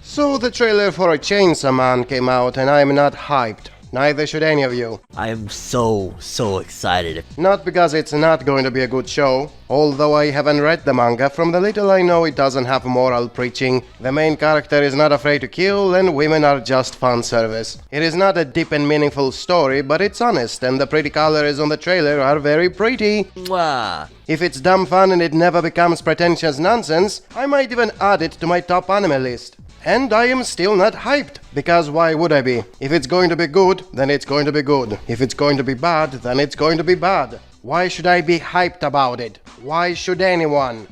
So the trailer for a Chainsaw Man came out and I'm not hyped. Neither should any of you. I am so excited. Not because it's not going to be a good show, although I haven't read the manga, from the little I know it doesn't have moral preaching, the main character is not afraid to kill, and women are just fan service. It is not a deep and meaningful story, but it's honest, and the pretty colors on the trailer are very pretty. Mwah. If it's dumb fun and it never becomes pretentious nonsense, I might even add it to my top anime list. And I am still not hyped, because why would I be? If it's going to be good, then it's going to be good. If it's going to be bad, then it's going to be bad. Why should I be hyped about it? Why should anyone?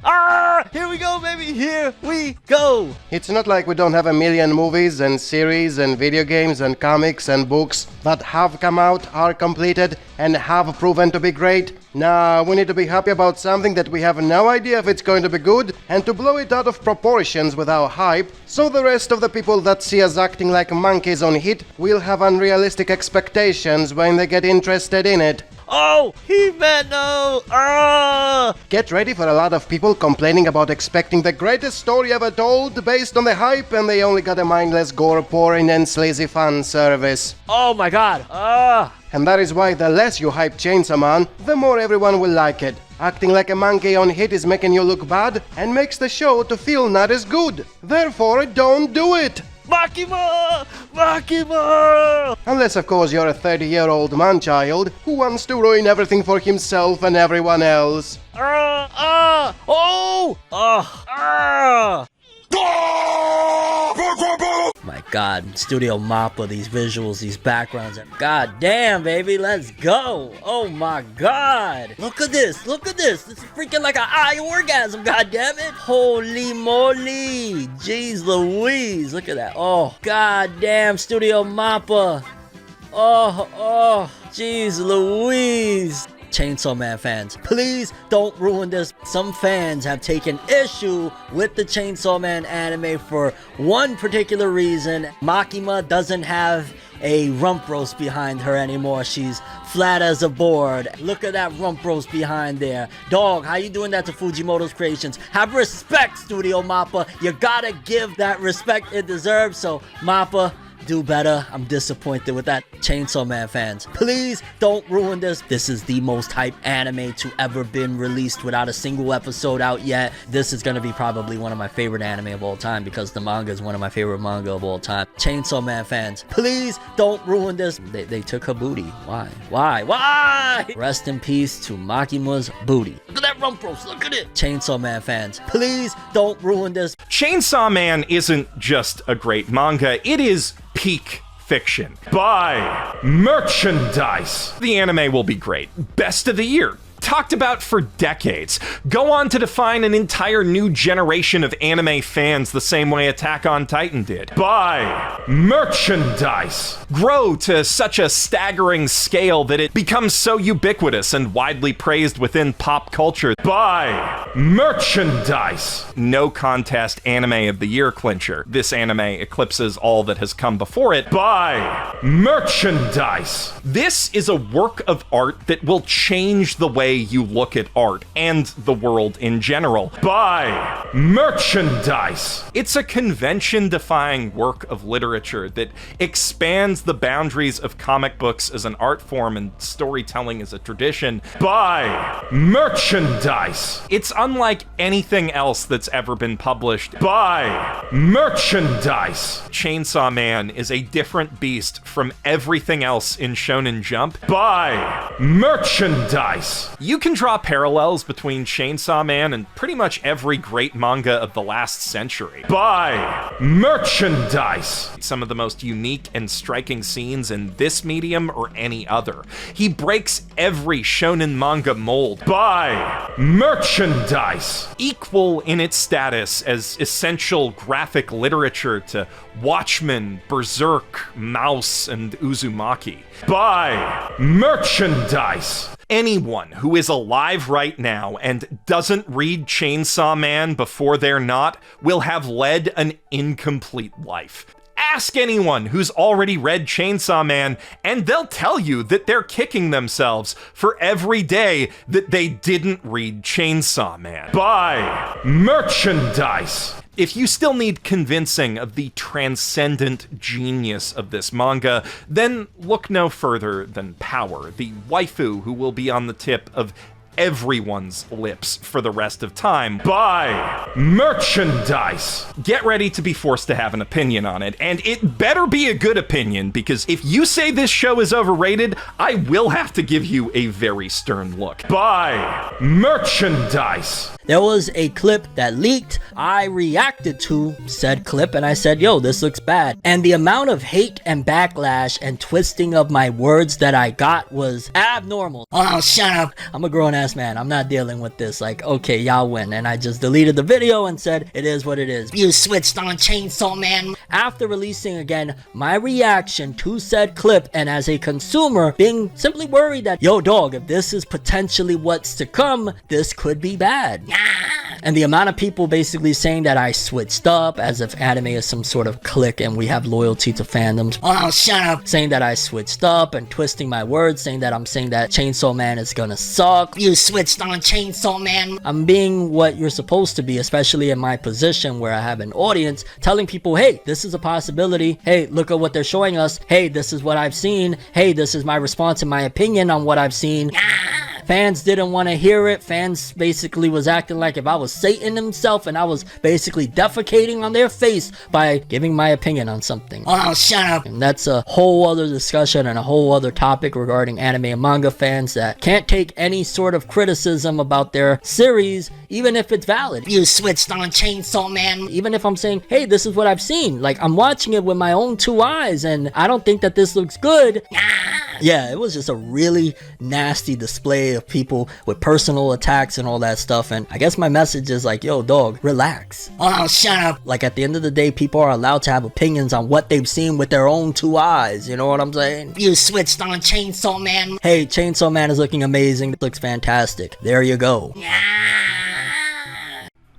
Here we go, baby, here we go! It's not like we don't have a million movies and series and video games and comics and books that have come out, are completed, and have proven to be great. Nah, we need to be happy about something that we have no idea if it's going to be good, and to blow it out of proportions with our hype, so the rest of the people that see us acting like monkeys on Hit will have unrealistic expectations when they get interested in it. Oh, He-Man, no! Get ready for a lot of people complaining about expecting the greatest story ever told based on the hype, and they only got a mindless gore porn and sleazy fan service. Oh my god! And that is why the less you hype Chainsaw Man, the more everyone will like it. Acting like a monkey on Hit is making you look bad and makes the show to feel not as good. Therefore, don't do it! Makima! Makima! Unless, of course, you're a 30-year-old man-child who wants to ruin everything for himself and everyone else. My god, Studio Mappa, these visuals, these backgrounds, god damn, baby, let's go! Oh my god! Look at this, this is freaking like an eye orgasm, god damn it! Holy moly! Jeez Louise, look at that, oh, god damn, Studio Mappa! Oh, jeez Louise! Chainsaw Man fans, please don't ruin this. Some fans have taken issue with the Chainsaw Man anime for one particular reason. Makima doesn't have a rump roast behind her anymore. She's flat as a board. Look at that rump roast behind there. Dog, how you doing that to Fujimoto's creations? Have respect, Studio Mappa. You gotta give that respect it deserves. So, Mappa, do better. I'm disappointed with that. Chainsaw Man fans, please don't ruin this. This is the most hyped anime to ever been released without a single episode out yet. This is gonna be probably one of my favorite anime of all time because the manga is one of my favorite manga of all time. Chainsaw Man fans, please don't ruin this. They took her booty. Why? Rest in peace to Makima's booty. Look at that rump roast. Look at it. Chainsaw Man fans, please don't ruin this. Chainsaw Man isn't just a great manga, it is peak fiction. Buy merchandise. The anime will be great. Best of the year. Talked about for decades. Go on to define an entire new generation of anime fans the same way Attack on Titan did. Buy merchandise. Grow to such a staggering scale that it becomes so ubiquitous and widely praised within pop culture. Buy merchandise. No contest anime of the year clincher. This anime eclipses all that has come before it. Buy merchandise. This is a work of art that will change the way you look at art and the world in general. Buy merchandise. It's a convention-defying work of literature that expands the boundaries of comic books as an art form and storytelling as a tradition. Buy merchandise. It's unlike anything else that's ever been published. Buy merchandise. Chainsaw Man is a different beast from everything else in Shonen Jump. Buy merchandise. You can draw parallels between Chainsaw Man and pretty much every great manga of the last century. Buy merchandise. Some of the most unique and striking scenes in this medium or any other. He breaks every shonen manga mold. Buy merchandise. Equal in its status as essential graphic literature to Watchmen, Berserk, Mouse, and Uzumaki. Buy merchandise. Anyone who is alive right now and doesn't read Chainsaw Man before they're not will have led an incomplete life. Ask anyone who's already read Chainsaw Man, and they'll tell you that they're kicking themselves for every day that they didn't read Chainsaw Man. Buy merchandise. If you still need convincing of the transcendent genius of this manga, then look no further than Power, the waifu who will be on the tip of everyone's lips for the rest of time. Buy merchandise! Get ready to be forced to have an opinion on it, and it better be a good opinion, because if you say this show is overrated, I will have to give you a very stern look. Buy merchandise! There was a clip that leaked. I reacted to said clip and I said, yo, this looks bad. And the amount of hate and backlash and twisting of my words that I got was abnormal. Oh, shut up. I'm a grown ass man. I'm not dealing with this. Like, okay, y'all win. And I just deleted the video and said, it is what it is. You switched on Chainsaw Man. After releasing again my reaction to said clip, and as a consumer being simply worried that, yo, dog, if this is potentially what's to come, this could be bad. And the amount of people basically saying that I switched up, as if anime is some sort of clique and we have loyalty to fandoms. Oh, shut up. Saying that I switched up and twisting my words, saying that I'm saying that Chainsaw Man is gonna suck. You switched on Chainsaw Man. I'm being what you're supposed to be, especially in my position where I have an audience, telling people, hey, this is a possibility. Hey, look at what they're showing us. Hey, this is what I've seen. Hey, this is my response and my opinion on what I've seen. Fans didn't want to hear it. Fans basically was acting like if I was Satan himself and I was basically defecating on their face by giving my opinion on something. Oh, shut up. And that's a whole other discussion and a whole other topic regarding anime and manga fans that can't take any sort of criticism about their series, even if it's valid. You switched on Chainsaw Man. Even if I'm saying, hey, this is what I've seen. Like, I'm watching it with my own two eyes and I don't think that this looks good. Yeah, it was just a really nasty display of people with personal attacks and all that stuff. And I guess my message is like, yo, dog, relax. Oh, shut up. Like, at the end of the day, people are allowed to have opinions on what they've seen with their own two eyes. You know what I'm saying? You switched on Chainsaw Man. Hey, Chainsaw Man is looking amazing. It looks fantastic. There you go.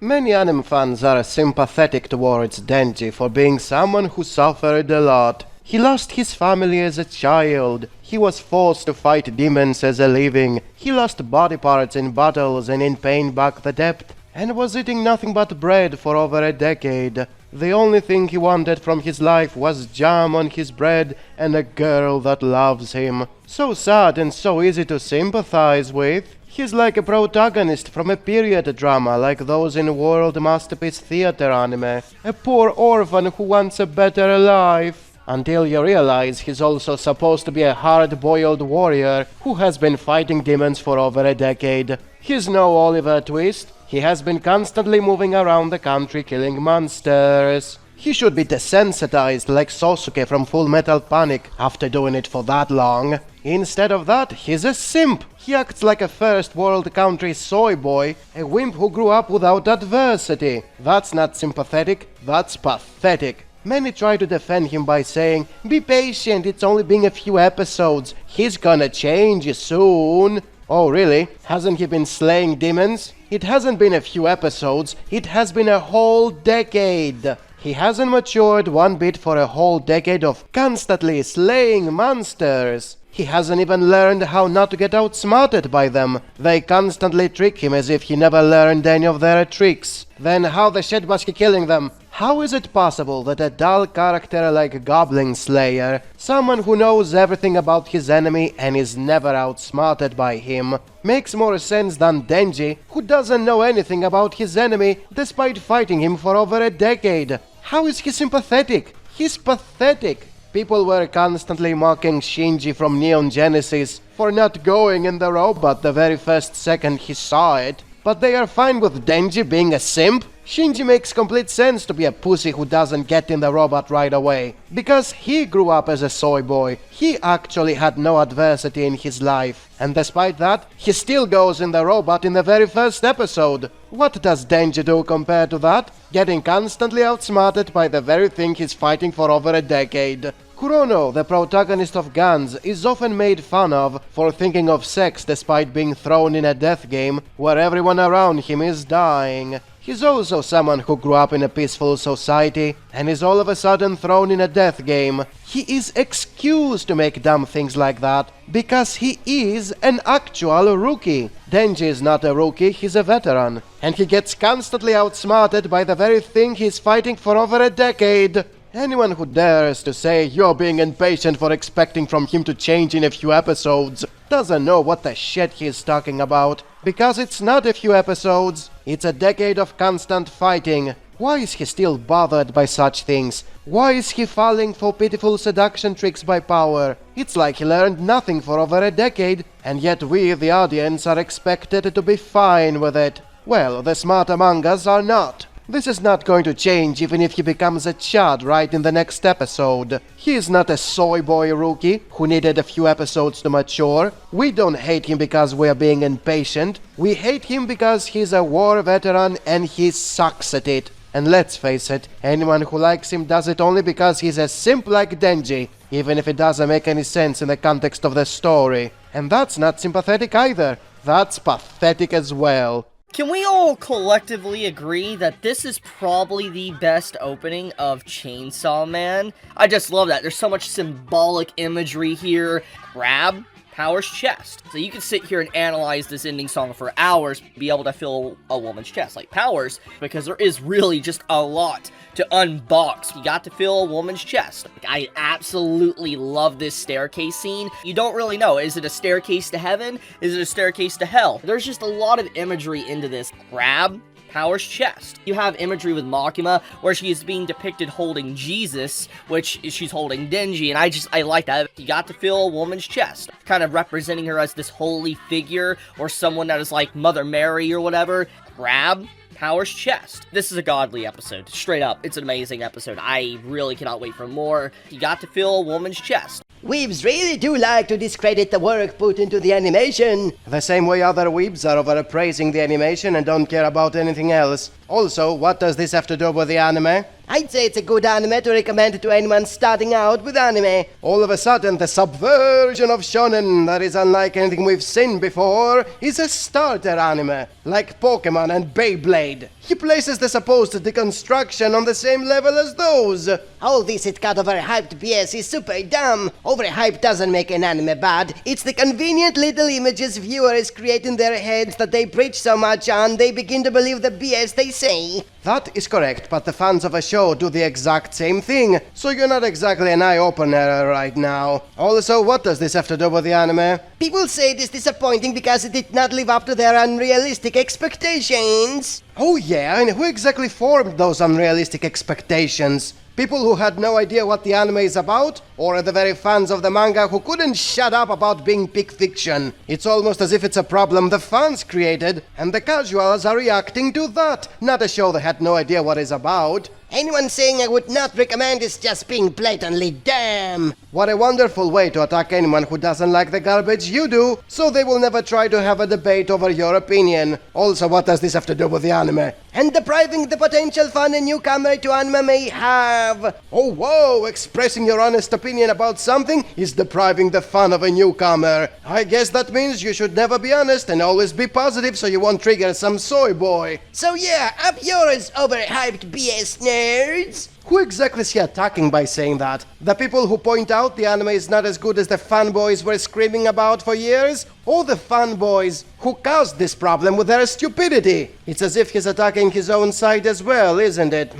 Many anime fans are sympathetic towards Denji for being someone who suffered a lot. He lost his family as a child. He was forced to fight demons as a living. He lost body parts in battles and in pain back the depth, and was eating nothing but bread for over a decade. The only thing he wanted from his life was jam on his bread and a girl that loves him. So sad and so easy to sympathize with. He's like a protagonist from a period drama like those in World Masterpiece Theater anime. A poor orphan who wants a better life. Until you realize he's also supposed to be a hard-boiled warrior who has been fighting demons for over a decade. He's no Oliver Twist. He has been constantly moving around the country killing monsters. He should be desensitized like Sasuke from Full Metal Panic after doing it for that long. Instead of that, he's a simp. He acts like a first world country soy boy, a wimp who grew up without adversity. That's not sympathetic, that's pathetic. Many try to defend him by saying, be patient, it's only been a few episodes. He's gonna change soon. Oh really? Hasn't he been slaying demons? It hasn't been a few episodes, it has been a whole decade. He hasn't matured one bit for a whole decade of constantly slaying monsters. He hasn't even learned how not to get outsmarted by them. They constantly trick him as if he never learned any of their tricks. Then how the shit was he killing them? How is it possible that a dull character like Goblin Slayer, someone who knows everything about his enemy and is never outsmarted by him, makes more sense than Denji, who doesn't know anything about his enemy despite fighting him for over a decade? How is he sympathetic? He's pathetic. People were constantly mocking Shinji from Neon Genesis for not going in the robot the very first second he saw it. But they are fine with Denji being a simp? Shinji makes complete sense to be a pussy who doesn't get in the robot right away. Because he grew up as a soy boy. He actually had no adversity in his life. And despite that, he still goes in the robot in the very first episode. What does Denji do compared to that? Getting constantly outsmarted by the very thing he's fighting for over a decade. Kurono, the protagonist of Guns, is often made fun of for thinking of sex despite being thrown in a death game where everyone around him is dying. He's also someone who grew up in a peaceful society and is all of a sudden thrown in a death game. He is excused to make dumb things like that because he is an actual rookie. Denji is not a rookie, he's a veteran. And he gets constantly outsmarted by the very thing he's fighting for over a decade. Anyone who dares to say you're being impatient for expecting from him to change in a few episodes doesn't know what the shit he's talking about. Because it's not a few episodes, it's a decade of constant fighting. Why is he still bothered by such things? Why is he falling for pitiful seduction tricks by power? It's like he learned nothing for over a decade, and yet we, the audience, are expected to be fine with it. Well, the smart among us are not. This is not going to change even if he becomes a Chad right in the next episode. He is not a soy boy rookie who needed a few episodes to mature. We don't hate him because we are being impatient. We hate him because he's a war veteran and he sucks at it. And let's face it, anyone who likes him does it only because he's a simp like Denji, even if it doesn't make any sense in the context of the story. And that's not sympathetic either. That's pathetic as well. Can we all collectively agree that this is probably the best opening of Chainsaw Man? I just love that. There's so much symbolic imagery here. Grab Power's chest. So you can sit here and analyze this ending song for hours, be able to feel a woman's chest, like Power's, because there is really just a lot to unbox. You got to feel a woman's chest. I absolutely love this staircase scene. You don't really know, is it a staircase to heaven? Is it a staircase to hell? There's just a lot of imagery into this. Grab Power's chest. You have imagery with Makima, where she is being depicted holding Jesus, which she's holding Denji, and I like that. You got to feel a woman's chest, kind of representing her as this holy figure, or someone that is like Mother Mary or whatever. Grab Power's chest. This is a godly episode. Straight up, it's an amazing episode. I really cannot wait for more. You got to feel a woman's chest. Weebs really do like to discredit the work put into the animation. The same way other weebs are overpraising the animation and don't care about anything else. Also, what does this have to do with the anime? I'd say it's a good anime to recommend to anyone starting out with anime. All of a sudden, the subversion of shonen that is unlike anything we've seen before is a starter anime, like Pokemon and Beyblade. He places the supposed deconstruction on the same level as those. All this it got overhyped BS is super dumb. Overhype doesn't make an anime bad. It's the convenient little images viewers create in their heads that they preach so much on, they begin to believe the BS they say. That is correct, but the fans of a show do the exact same thing, so you're not exactly an eye-opener right now. Also, what does this have to do with the anime? People say it is disappointing because it did not live up to their unrealistic expectations. Oh yeah, and who exactly formed those unrealistic expectations? People who had no idea what the anime is about? Or the very fans of the manga who couldn't shut up about being peak fiction? It's almost as if it's a problem the fans created, and the casuals are reacting to that, not a show that had no idea what it's about. Anyone saying I would not recommend is just being blatantly dumb. What a wonderful way to attack anyone who doesn't like the garbage you do, so they will never try to have a debate over your opinion. Also, what does this have to do with the anime? And depriving the potential fun a newcomer to anime may have. Oh whoa, expressing your honest opinion about something is depriving the fun of a newcomer. I guess that means you should never be honest and always be positive so you won't trigger some soy boy. So yeah, up yours, overhyped BS nerds. Who exactly is he attacking by saying that? The people who point out the anime is not as good as the fanboys were screaming about for years? Or the fanboys who caused this problem with their stupidity? It's as if he's attacking his own side as well, isn't it?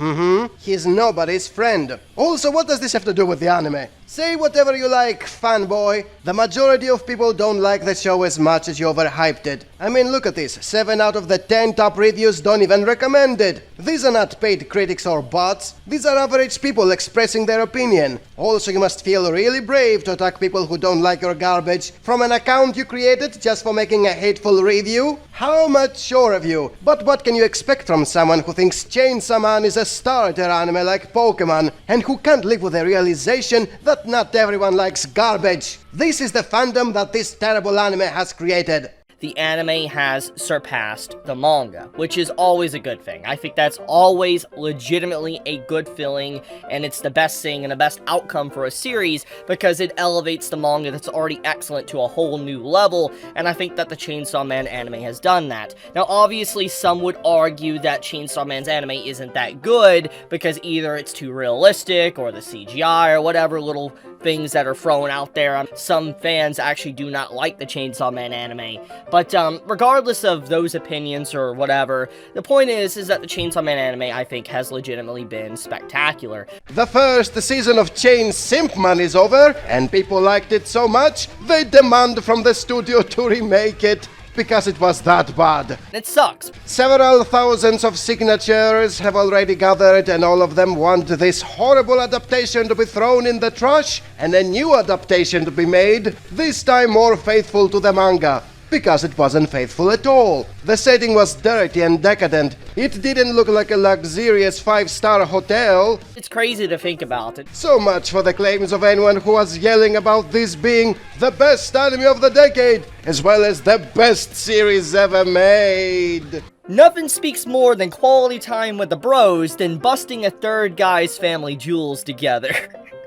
He's nobody's friend. Also, what does this have to do with the anime? Say whatever you like, fanboy. The majority of people don't like the show as much as you overhyped it. I mean, look at this. 7 out of the 10 top reviews don't even recommend it. These are not paid critics or bots. These are average people expressing their opinion. Also, you must feel really brave to attack people who don't like your garbage from an account you created just for making a hateful review. How mature of you. But what can you expect from someone who thinks Chainsaw Man is a starter anime like Pokemon and who can't live with the realization that not everyone likes garbage? This is the fandom that this terrible anime has created. the anime has surpassed the manga, which is always a good thing. I think that's always legitimately a good feeling, and it's the best thing and the best outcome for a series because it elevates the manga that's already excellent to a whole new level, and I think that the Chainsaw Man anime has done that. Now, obviously, some would argue that Chainsaw Man's anime isn't that good because either it's too realistic or the CGI or whatever little things that are thrown out there. Some fans actually do not like the Chainsaw Man anime, but regardless of those opinions or whatever, the point is that the Chainsaw Man anime, I think, has legitimately been spectacular. The first season of Chain Simp Man is over, and people liked it so much, they demand from the studio to remake it, because it was that bad. It sucks. Several thousands of signatures have already gathered, and all of them want this horrible adaptation to be thrown in the trash, and a new adaptation to be made, this time more faithful to the manga. Because it wasn't faithful at all. The setting was dirty and decadent. It didn't look like a luxurious 5-star hotel. It's crazy to think about it. So much for the claims of anyone who was yelling about this being the best anime of the decade, as well as the best series ever made. Nothing speaks more than quality time with the bros than busting a third guy's family jewels together.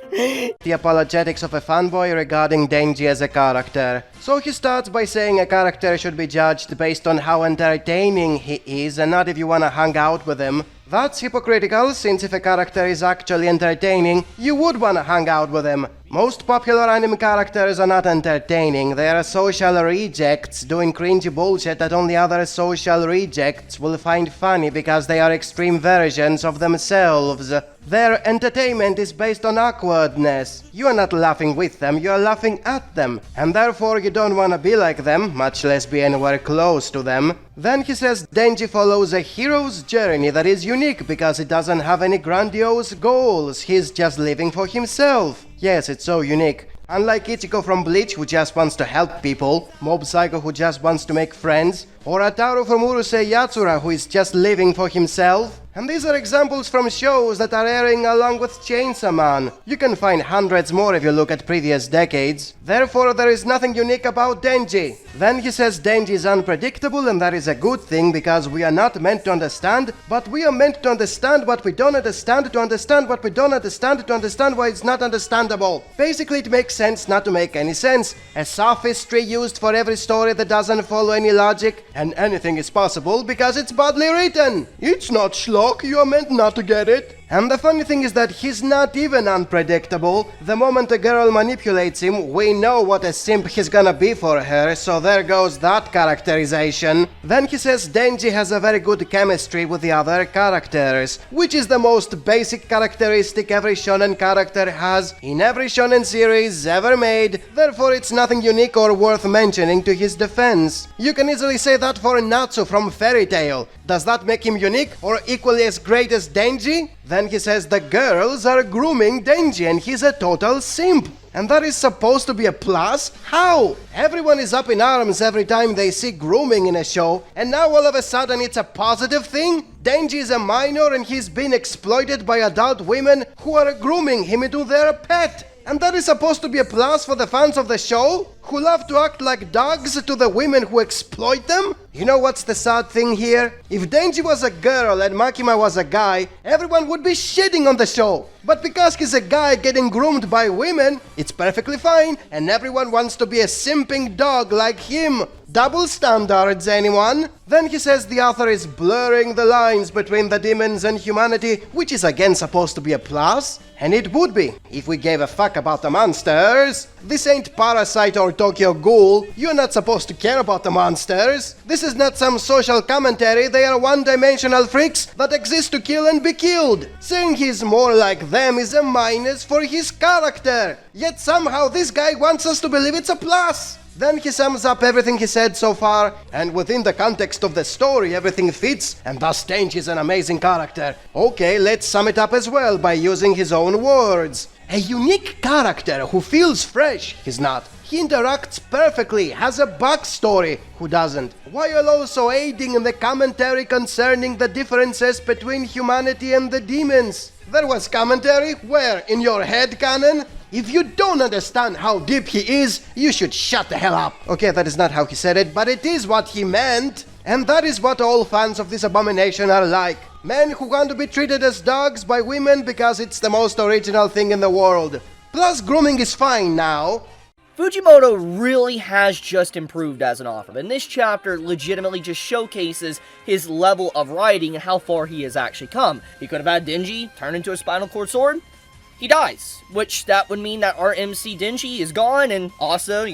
The apologetics of a fanboy regarding Denji as a character. So he starts by saying a character should be judged based on how entertaining he is and not if you wanna hang out with him. That's hypocritical, since if a character is actually entertaining, you would wanna hang out with him. Most popular anime characters are not entertaining, they are social rejects doing cringy bullshit that only other social rejects will find funny because they are extreme versions of themselves. Their entertainment is based on awkwardness. You are not laughing with them, you are laughing at them, and therefore you don't wanna be like them, much less be anywhere close to them. Then he says Denji follows a hero's journey that is unique because it doesn't have any grandiose goals, he's just living for himself. Yes, it's so unique. Unlike Ichigo from Bleach, who just wants to help people, Mob Psycho, who just wants to make friends, or Ataru from Urusei Yatsura, who is just living for himself. And these are examples from shows that are airing along with Chainsaw Man. You can find hundreds more if you look at previous decades. Therefore, there is nothing unique about Denji. Then he says Denji is unpredictable, and that is a good thing because we are not meant to understand, but we are meant to understand what we don't understand, to understand what we don't understand, to understand why it's not understandable. Basically, it makes sense not to make any sense. A sophistry used for every story that doesn't follow any logic, and anything is possible because it's badly written. It's not schlock. You are meant not to get it. And the funny thing is that he's not even unpredictable. The moment a girl manipulates him, we know what a simp he's gonna be for her, so there goes that characterization. Then he says Denji has a very good chemistry with the other characters, which is the most basic characteristic every shonen character has in every shonen series ever made, therefore it's nothing unique or worth mentioning to his defense. You can easily say that for Natsu from Fairy Tail. Does that make him unique or equally as great as Denji? Then he says the girls are grooming Denji and he's a total simp. And that is supposed to be a plus? How? Everyone is up in arms every time they see grooming in a show, and now all of a sudden it's a positive thing? Denji is a minor and he's been exploited by adult women who are grooming him into their pet. And that is supposed to be a plus for the fans of the show, who love to act like dogs to the women who exploit them? You know what's the sad thing here? If Denji was a girl and Makima was a guy, everyone would be shitting on the show. But because he's a guy getting groomed by women, it's perfectly fine, and everyone wants to be a simping dog like him. Double standards, anyone? Then he says the author is blurring the lines between the demons and humanity, which is again supposed to be a plus. And it would be, if we gave a fuck about the monsters. This ain't Parasite or Tokyo Ghoul. You're not supposed to care about the monsters. This is not some social commentary, they are one-dimensional freaks that exist to kill and be killed. Saying he's more like them is a minus for his character. Yet somehow this guy wants us to believe it's a plus. Then he sums up everything he said so far, and within the context of the story everything fits, and thus Denji is an amazing character. Okay, let's sum it up as well by using his own words. A unique character who feels fresh, he's not. He interacts perfectly, has a backstory, who doesn't, while also aiding in the commentary concerning the differences between humanity and the demons. There was commentary? Where? In your head canon? If you don't understand how deep he is, you should shut the hell up. Okay, that is not how he said it, but it is what he meant. And that is what all fans of this abomination are like. Men who want to be treated as dogs by women because it's the most original thing in the world. Plus, grooming is fine now. Fujimoto really has just improved as an author, and this chapter legitimately just showcases his level of writing and how far he has actually come. He could have had Denji turn into a spinal cord sword. He dies, which that would mean that our MC Denji is gone and also,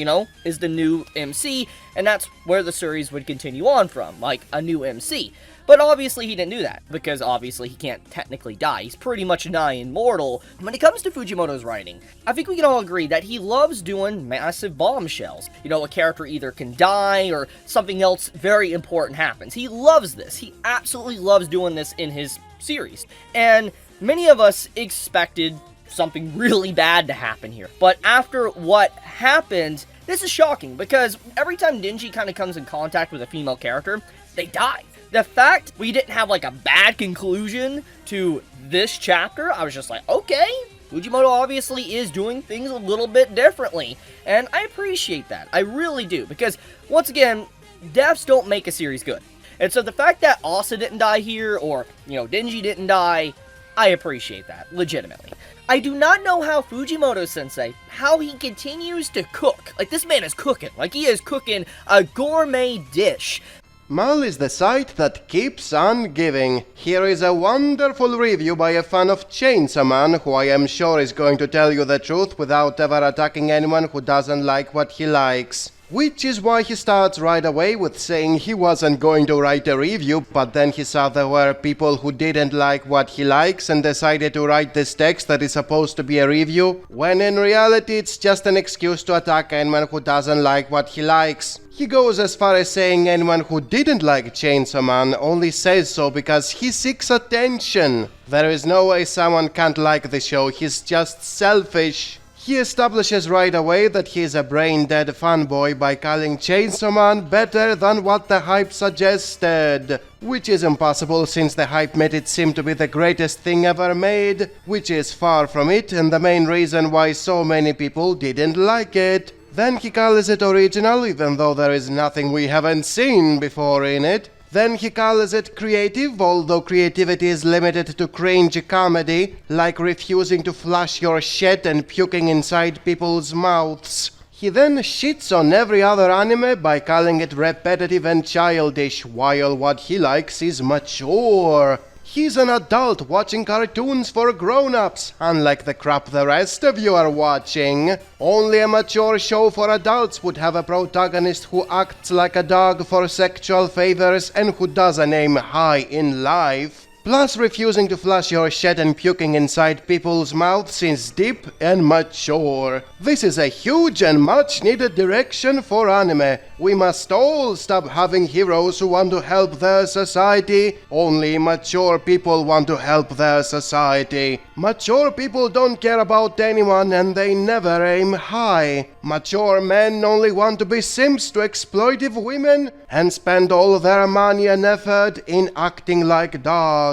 is the new MC, and that's where the series would continue on from, like a new MC. But obviously he didn't do that, because obviously he can't technically die. He's pretty much nigh immortal. When it comes to Fujimoto's writing, I think we can all agree that he loves doing massive bombshells. A character either can die or something else very important happens. He loves this. He absolutely loves doing this in his series. And many of us expected something really bad to happen here. But after what happened, this is shocking, because every time Denji kind of comes in contact with a female character, they die. The fact we didn't have like a bad conclusion to this chapter, I was just like, okay, Fujimoto obviously is doing things a little bit differently. And I appreciate that. I really do. Because, once again, deaths don't make a series good. And so the fact that Asa didn't die here, or, Denji didn't die, I appreciate that, legitimately. I do not know how Fujimoto-sensei, how he continues to cook. Like, this man is cooking. Like, he is cooking a gourmet dish. Mal is the site that keeps on giving. Here is a wonderful review by a fan of Chainsaw Man, who I am sure is going to tell you the truth without ever attacking anyone who doesn't like what he likes. Which is why he starts right away with saying he wasn't going to write a review, but then he saw there were people who didn't like what he likes and decided to write this text that is supposed to be a review, when in reality it's just an excuse to attack anyone who doesn't like what he likes. He goes as far as saying anyone who didn't like Chainsaw Man only says so because he seeks attention. There is no way someone can't like the show, he's just selfish. He establishes right away that he is a brain-dead fanboy by calling Chainsaw Man better than what the hype suggested. Which is impossible since the hype made it seem to be the greatest thing ever made, which is far from it and the main reason why so many people didn't like it. Then he calls it original even though there is nothing we haven't seen before in it. Then he calls it creative, although creativity is limited to cringe comedy, like refusing to flush your shit and puking inside people's mouths. He then shits on every other anime by calling it repetitive and childish, while what he likes is mature. He's an adult watching cartoons for grown-ups, unlike the crap the rest of you are watching. Only a mature show for adults would have a protagonist who acts like a dog for sexual favors and who doesn't aim high in life. Plus, refusing to flush your shit and puking inside people's mouths is deep and mature. This is a huge and much needed direction for anime. We must all stop having heroes who want to help their society. Only mature people want to help their society. Mature people don't care about anyone and they never aim high. Mature men only want to be simps to exploitive women and spend all their money and effort in acting like dogs.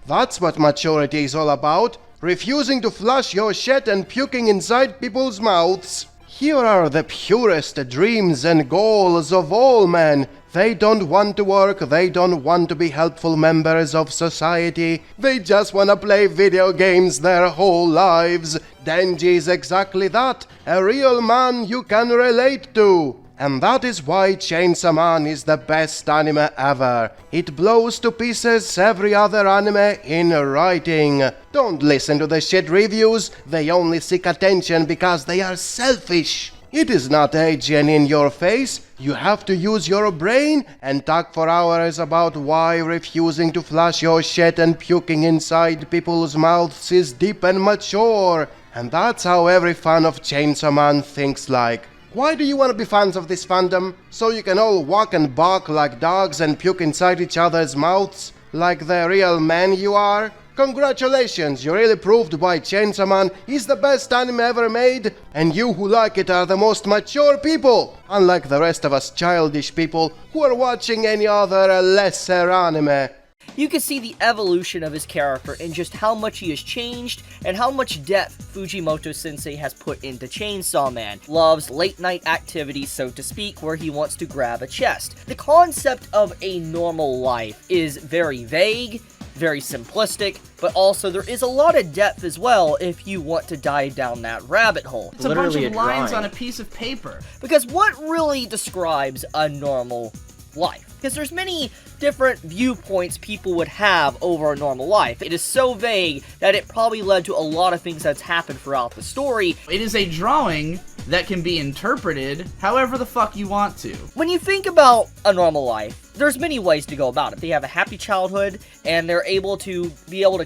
That's what maturity is all about. Refusing to flush your shit and puking inside people's mouths. Here are the purest dreams and goals of all men. They don't want to work, they don't want to be helpful members of society. They just wanna play video games their whole lives. Denji is exactly that, a real man you can relate to. And that is why Chainsaw Man is the best anime ever. It blows to pieces every other anime in writing. Don't listen to the shit reviews, they only seek attention because they are selfish. It is not edgy and in your face. You have to use your brain and talk for hours about why refusing to flush your shit and puking inside people's mouths is deep and mature. And that's how every fan of Chainsaw Man thinks like. Why do you want to be fans of this fandom? So you can all walk and bark like dogs and puke inside each other's mouths? Like the real men you are? Congratulations, you really proved why Chainsaw Man is the best anime ever made, and you who like it are the most mature people, unlike the rest of us childish people who are watching any other lesser anime. you can see the evolution of his character and just how much he has changed and how much depth Fujimoto-sensei has put into Chainsaw Man. Loves late-night activities, so to speak, where he wants to grab a chest. The concept of a normal life is very vague, very simplistic, but also there is a lot of depth as well if you want to dive down that rabbit hole. It's a bunch of lines on a piece of paper. Because what really describes a normal life? Because there's many different viewpoints people would have over a normal life. It is so vague that it probably led to a lot of things that's happened throughout the story. It is a drawing that can be interpreted however the fuck you want to. When you think about a normal life, there's many ways to go about it. They have a happy childhood, and they're able to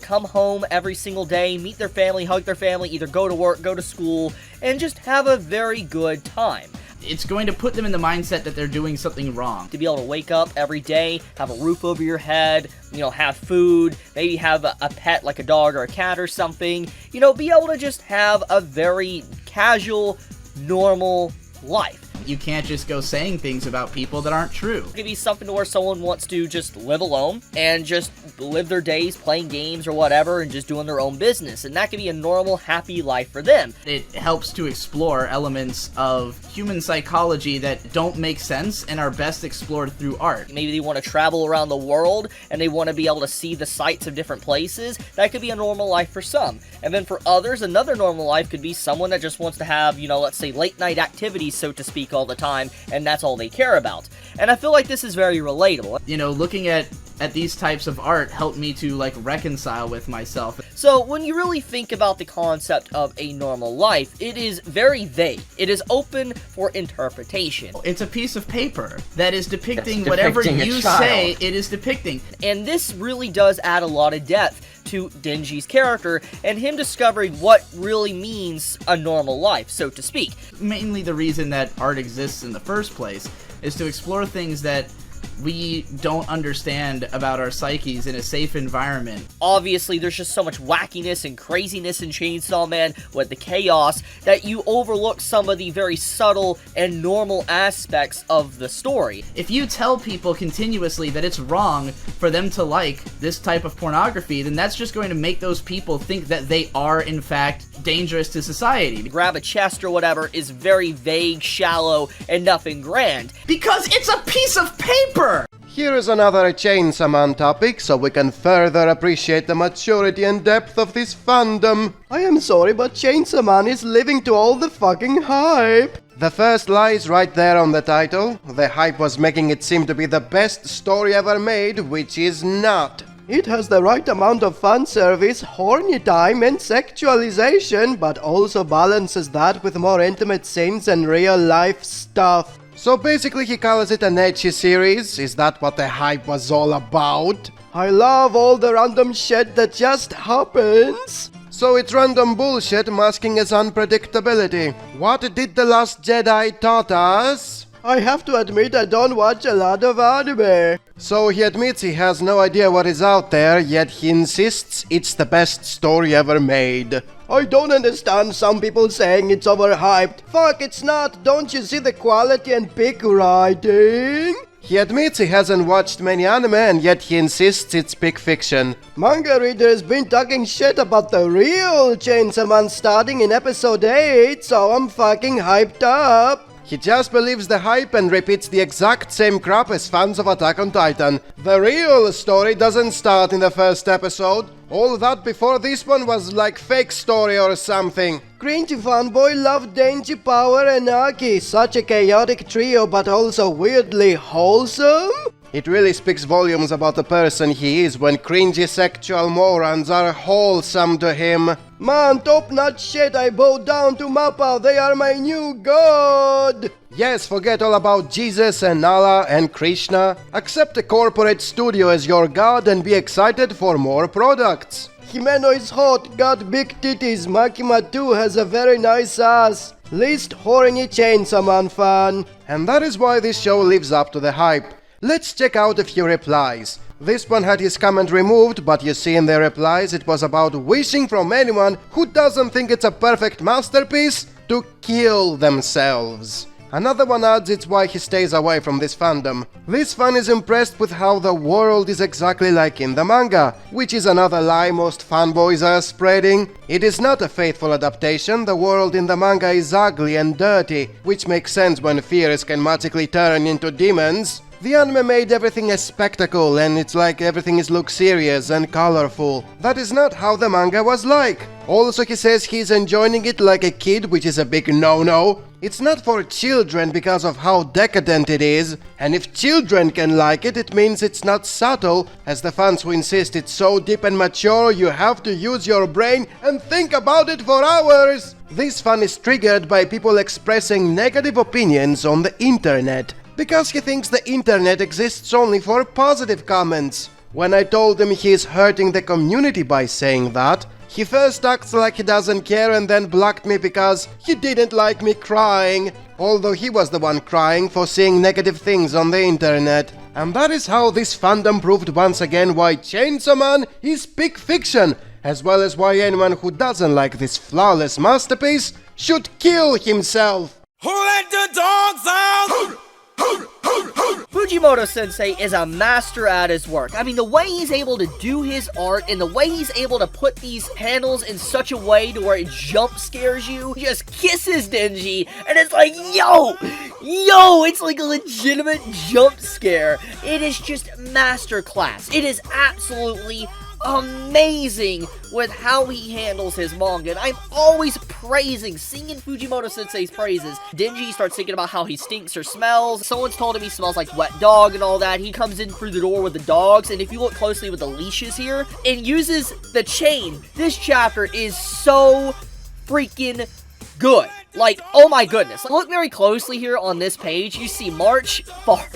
come home every single day, meet their family, hug their family, either go to work, go to school, and just have a very good time. It's going to put them in the mindset that they're doing something wrong. To be able to wake up every day, have a roof over your head, have food, maybe have a pet like a dog or a cat or something, be able to just have a very casual, normal life. You can't just go saying things about people that aren't true. It could be something to where someone wants to just live alone and just live their days playing games or whatever and just doing their own business. And that could be a normal, happy life for them. It helps to explore elements of human psychology that don't make sense and are best explored through art. Maybe they want to travel around the world and they want to be able to see the sights of different places. That could be a normal life for some. And then for others, another normal life could be someone that just wants to have, let's say late night activities, so to speak, all the time, and that's all they care about. And I feel like this is very relatable. Looking at these types of art helped me to reconcile with myself. So when you really think about the concept of a normal life, it is very vague. It is open for interpretation. It's a piece of paper that is depicting whatever you say it is depicting. And this really does add a lot of depth to Denji's character and him discovering what really means a normal life, so to speak. Mainly the reason that art exists in the first place is to explore things that we don't understand about our psyches in a safe environment. Obviously, there's just so much wackiness and craziness in Chainsaw Man with the chaos that you overlook some of the very subtle and normal aspects of the story. If you tell people continuously that it's wrong for them to like this type of pornography, then that's just going to make those people think that they are, in fact, dangerous to society. To grab a chest or whatever is very vague, shallow, and nothing grand. Because it's a piece of paper! Here is another Chainsaw Man topic, so we can further appreciate the maturity and depth of this fandom. I am sorry, but Chainsaw Man is living to all the fucking hype. The first lie is right there on the title. The hype was making it seem to be the best story ever made, which is not. It has the right amount of fan service, horny time, and sexualization, but also balances that with more intimate scenes and real life stuff. So basically he calls it an ecchi series. Is that what the hype was all about? I love all the random shit that just happens. So it's random bullshit masking as unpredictability. What did The Last Jedi taught us? I have to admit I don't watch a lot of anime. So he admits he has no idea what is out there, yet he insists it's the best story ever made. I don't understand some people saying it's overhyped. Fuck, it's not. Don't you see the quality and peak writing? He admits he hasn't watched many anime and yet he insists it's peak fiction. Manga readers been talking shit about the real Chainsaw Man starting in episode 8, so I'm fucking hyped up. He just believes the hype and repeats the exact same crap as fans of Attack on Titan. The real story doesn't start in the first episode. All that before this one was like fake story or something. Cringy fanboy loved Denji, Power and Aki. Such a chaotic trio but also weirdly wholesome. It really speaks volumes about the person he is when cringy sexual morons are wholesome to him. Man, top-notch shit, I bow down to Mappa, they are my new god! Yes, forget all about Jesus and Allah and Krishna. Accept a corporate studio as your god and be excited for more products. Himeno is hot, got big titties, Makima too has a very nice ass. Least horny Chainsaw Man fan. And that is why this show lives up to the hype. Let's check out a few replies. This one had his comment removed, but you see in the replies it was about wishing from anyone who doesn't think it's a perfect masterpiece to kill themselves. Another one adds it's why he stays away from this fandom. This fan is impressed with how the world is exactly like in the manga, which is another lie most fanboys are spreading. It is not a faithful adaptation, the world in the manga is ugly and dirty, which makes sense when fears can magically turn into demons. The anime made everything a spectacle and it's like everything looks serious and colorful. That is not how the manga was like. Also, he says he's enjoying it like a kid, which is a big no-no. It's not for children because of how decadent it is, and if children can like it, it means it's not subtle, as the fans who insist it's so deep and mature you have to use your brain and think about it for hours. This fan is triggered by people expressing negative opinions on the internet, because he thinks the internet exists only for positive comments. When I told him he's hurting the community by saying that, he first acts like he doesn't care and then blocked me because he didn't like me crying, although he was the one crying for seeing negative things on the internet. And that is how this fandom proved once again why Chainsaw Man is peak fiction, as well as why anyone who doesn't like this flawless masterpiece should kill himself. Who let the dogs out? Fujimoto-sensei is a master at his work. I mean, the way he's able to do his art and the way he's able to put these panels in such a way to where it jump scares you, just kisses Denji, and it's like, yo, it's like a legitimate jump scare. It is just masterclass. It is absolutely amazing with how he handles his manga, and I'm always singing Fujimoto-sensei's praises. Denji starts thinking about how he stinks or smells. Someone's told him he smells like wet dog and all that. He comes in through the door with the dogs, and if you look closely with the leashes here, it uses the chain. This chapter is so freaking good. Like, oh my goodness. Look very closely here on this page. You see March, fart.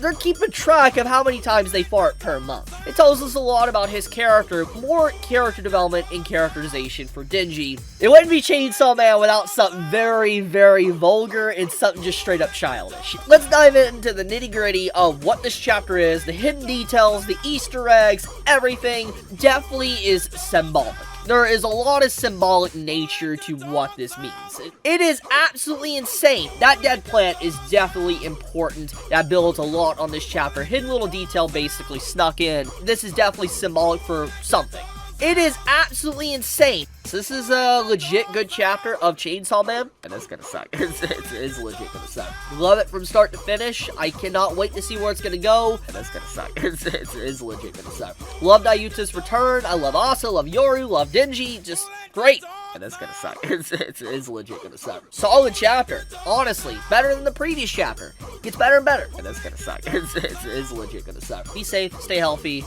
They're keeping track of how many times they fart per month. It tells us a lot about his character, more character development and characterization for Denji. It wouldn't be Chainsaw Man without something very, very vulgar and something just straight up childish. Let's dive into the nitty-gritty of what this chapter is, the hidden details, the Easter eggs, everything definitely is symbolic. There is a lot of symbolic nature to what this means. It is absolutely insane. That dead plant is definitely important. That builds a lot on this chapter. Hidden little detail basically snuck in. This is definitely symbolic for something. It is absolutely insane. So this is a legit good chapter of Chainsaw Man, and that's gonna suck. It's legit gonna suck. Love it from start to finish. I cannot wait to see where it's gonna go, and that's gonna suck. It's legit gonna suck. Love Dayuta's return. I love Asa, love Yoru, love Denji. Just great. And that's gonna suck. It's legit gonna suck. Solid chapter. Honestly, better than the previous chapter. Gets better and better. And that's gonna suck. It's legit gonna suck. Be safe, stay healthy.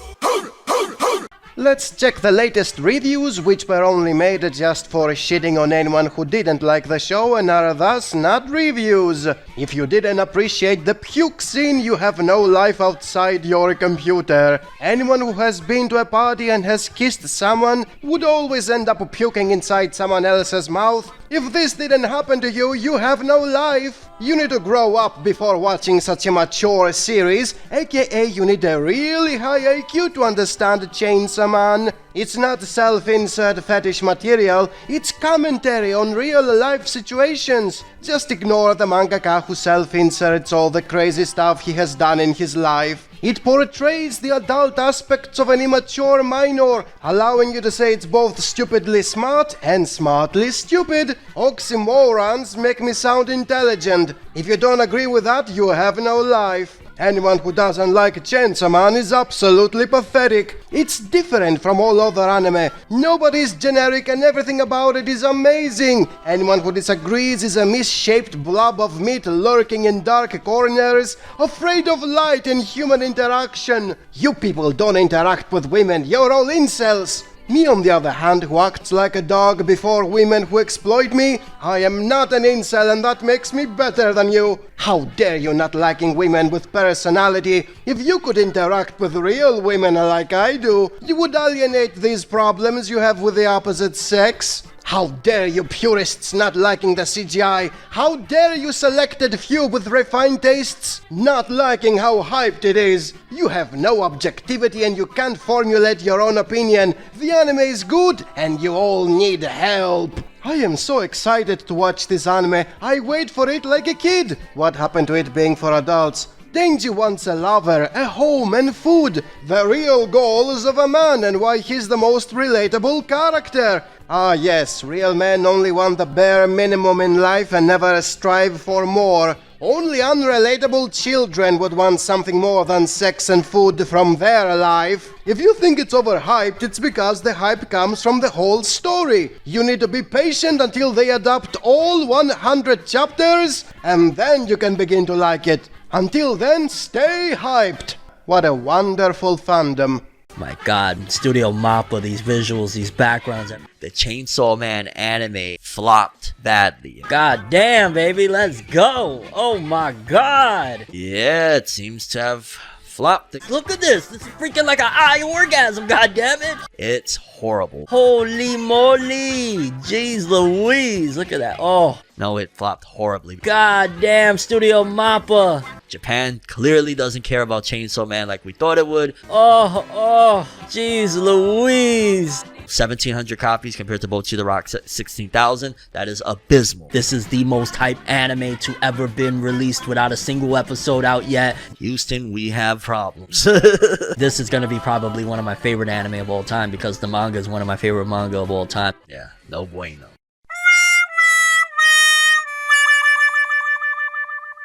Let's check the latest reviews, which were only made just for shitting on anyone who didn't like the show and are thus not reviews. If you didn't appreciate the puke scene, you have no life outside your computer. Anyone who has been to a party and has kissed someone would always end up puking inside someone else's mouth. If this didn't happen to you, you have no life. You need to grow up before watching such a mature series, aka you need a really high IQ to understand Chainsaw Man. It's not self-insert fetish material, it's commentary on real-life situations. Just ignore the mangaka who self-inserts all the crazy stuff he has done in his life. It portrays the adult aspects of an immature minor, allowing you to say it's both stupidly smart and smartly stupid. Oxymorons make me sound intelligent. If you don't agree with that, you have no life. Anyone who doesn't like Chainsaw Man is absolutely pathetic. It's different from all other anime. Nobody's generic and everything about it is amazing. Anyone who disagrees is a misshaped blob of meat lurking in dark corners, afraid of light and human interaction. You people don't interact with women, you're all incels. Me, on the other hand, who acts like a dog before women who exploit me, I am not an incel and that makes me better than you. How dare you not liking women with personality? If you could interact with real women like I do, you would alienate these problems you have with the opposite sex. How dare you purists not liking the CGI? How dare you selected few with refined tastes not liking how hyped it is? You have no objectivity and you can't formulate your own opinion. The anime is good and you all need help. I am so excited to watch this anime. I wait for it like a kid. What happened to it being for adults? Denji wants a lover, a home and food. The real goals of a man and why he's the most relatable character. Ah yes, real men only want the bare minimum in life and never strive for more. Only unrelatable children would want something more than sex and food from their life. If you think it's overhyped, it's because the hype comes from the whole story. You need to be patient until they adapt all 100 chapters, and then you can begin to like it. Until then, stay hyped. What a wonderful fandom. My god, Studio Mappa, these visuals, these backgrounds. The Chainsaw Man anime flopped badly. God damn, baby, let's go. Oh my god. Yeah, it seems to have flopped. Look at this. This is freaking like an eye orgasm, god damn it. It's horrible. Holy moly. Jeez Louise. Look at that. Oh. No, it flopped horribly. God damn, Studio Mappa. Japan clearly doesn't care about Chainsaw Man like we thought it would. Oh, jeez Louise. 1,700 copies compared to Bocchi the Rock 16,000. That is abysmal. This is the most hyped anime to ever been released without a single episode out yet. Houston, we have problems. This is gonna be probably one of my favorite anime of all time because the manga is one of my favorite manga of all time. Yeah, no bueno.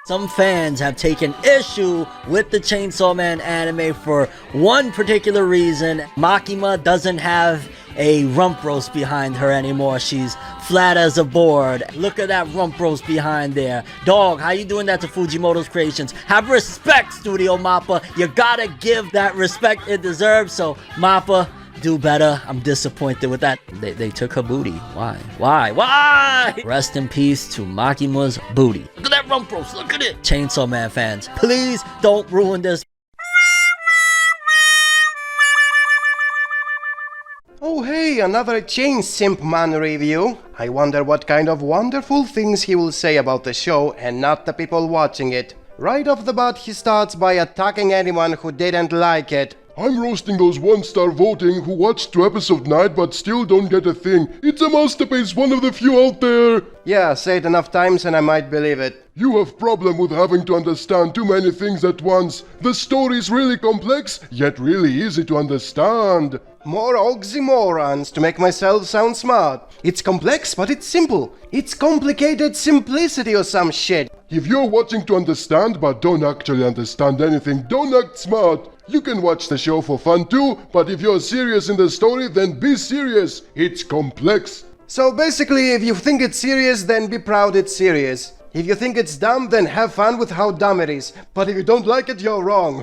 Some fans have taken issue with the Chainsaw Man anime for one particular reason. Makima doesn't have a rump roast behind her anymore. She's flat as a board. Look at that rump roast behind there. Dog, how you doing that to Fujimoto's creations? Have respect, Studio Mappa. You gotta give that respect it deserves. So, Mappa, do better. I'm disappointed with that. They took her booty. Why? Rest in peace to Makima's booty. Look at that rump roast. Look at it. Chainsaw Man fans, please don't ruin this. Oh hey, another Chain Simp Man review. I wonder what kind of wonderful things he will say about the show and not the people watching it. Right off the bat he starts by attacking anyone who didn't like it. I'm roasting those one-star voting who watched to episode 9 but still don't get a thing. It's a masterpiece, one of the few out there. Yeah, say it enough times and I might believe it. You have problem with having to understand too many things at once. The story is really complex, yet really easy to understand. More oxymorons to make myself sound smart. It's complex, but it's simple. It's complicated simplicity or some shit. If you're watching to understand but don't actually understand anything, don't act smart. You can watch the show for fun too, but if you're serious in the story, then be serious. It's complex. So basically, if you think it's serious, then be proud it's serious. If you think it's dumb, then have fun with how dumb it is. But if you don't like it, you're wrong.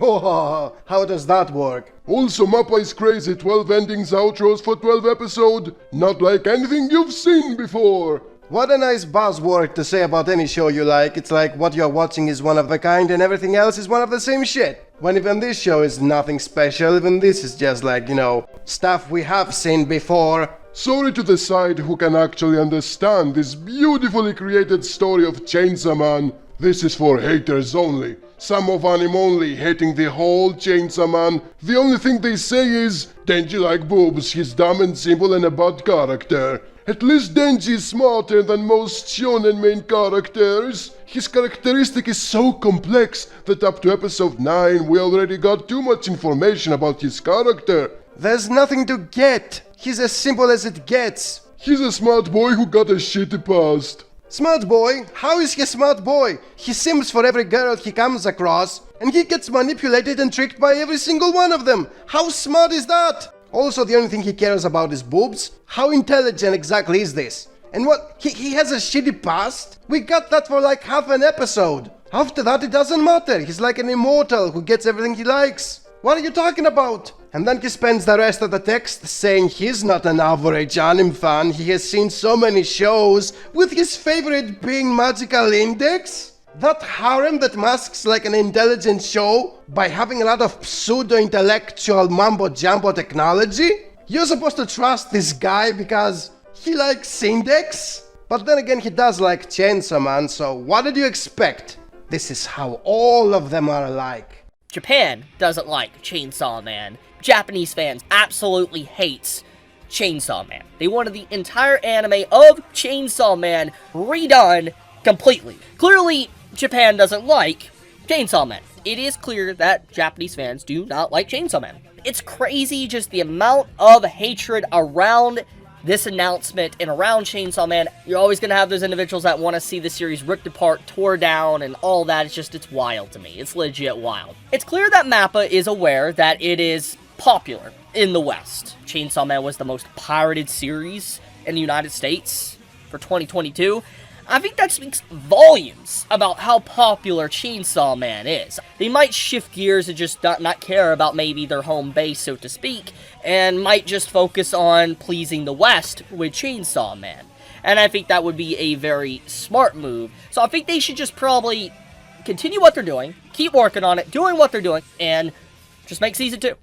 How does that work? Also, Mappa is crazy. 12 endings, outros for 12 episodes. Not like anything you've seen before. What a nice buzzword to say about any show you like. It's like what you're watching is one of a kind and everything else is one of the same shit. When even this show is nothing special, even this is just like, stuff we have seen before. Sorry to the side who can actually understand this beautifully created story of Chainsaw Man. This is for haters only. Some of anime only hating the whole Chainsaw Man. The only thing they say is, Denji like boobs, he's dumb and simple and a bad character. At least Denji is smarter than most shonen main characters. His characteristic is so complex that up to episode 9 we already got too much information about his character. There's nothing to get. He's as simple as it gets. He's a smart boy who got a shitty past. Smart boy? How is he a smart boy? He sims for every girl he comes across, and he gets manipulated and tricked by every single one of them. How smart is that? Also, the only thing he cares about is boobs? How intelligent exactly is this? And what? He has a shitty past? We got that for like half an episode. After that, it doesn't matter. He's like an immortal who gets everything he likes. What are you talking about? And then he spends the rest of the text saying he's not an average anime fan. He has seen so many shows, with his favorite being Magical Index. That harem that masks like an intelligent show by having a lot of pseudo-intellectual mumbo-jumbo technology? You're supposed to trust this guy because he likes Index? But then again, he does like Chainsaw Man, so what did you expect? This is how all of them are alike. Japan doesn't like Chainsaw Man. Japanese fans absolutely hates Chainsaw Man. They wanted the entire anime of Chainsaw Man redone completely. Clearly, Japan doesn't like Chainsaw Man. It is clear that Japanese fans do not like Chainsaw Man. It's crazy just the amount of hatred around this announcement and around Chainsaw Man. You're always going to have those individuals that want to see the series ripped apart, tore down, and all that. It's wild to me. It's legit wild. It's clear that MAPPA is aware that it is popular in the West. Chainsaw Man was the most pirated series in the United States for 2022. I think that speaks volumes about how popular Chainsaw Man is. They might shift gears and just not care about maybe their home base, so to speak, and might just focus on pleasing the West with Chainsaw Man. And I think that would be a very smart move. So I think they should just probably continue what they're doing, keep working on it, doing what they're doing, and just make season 2.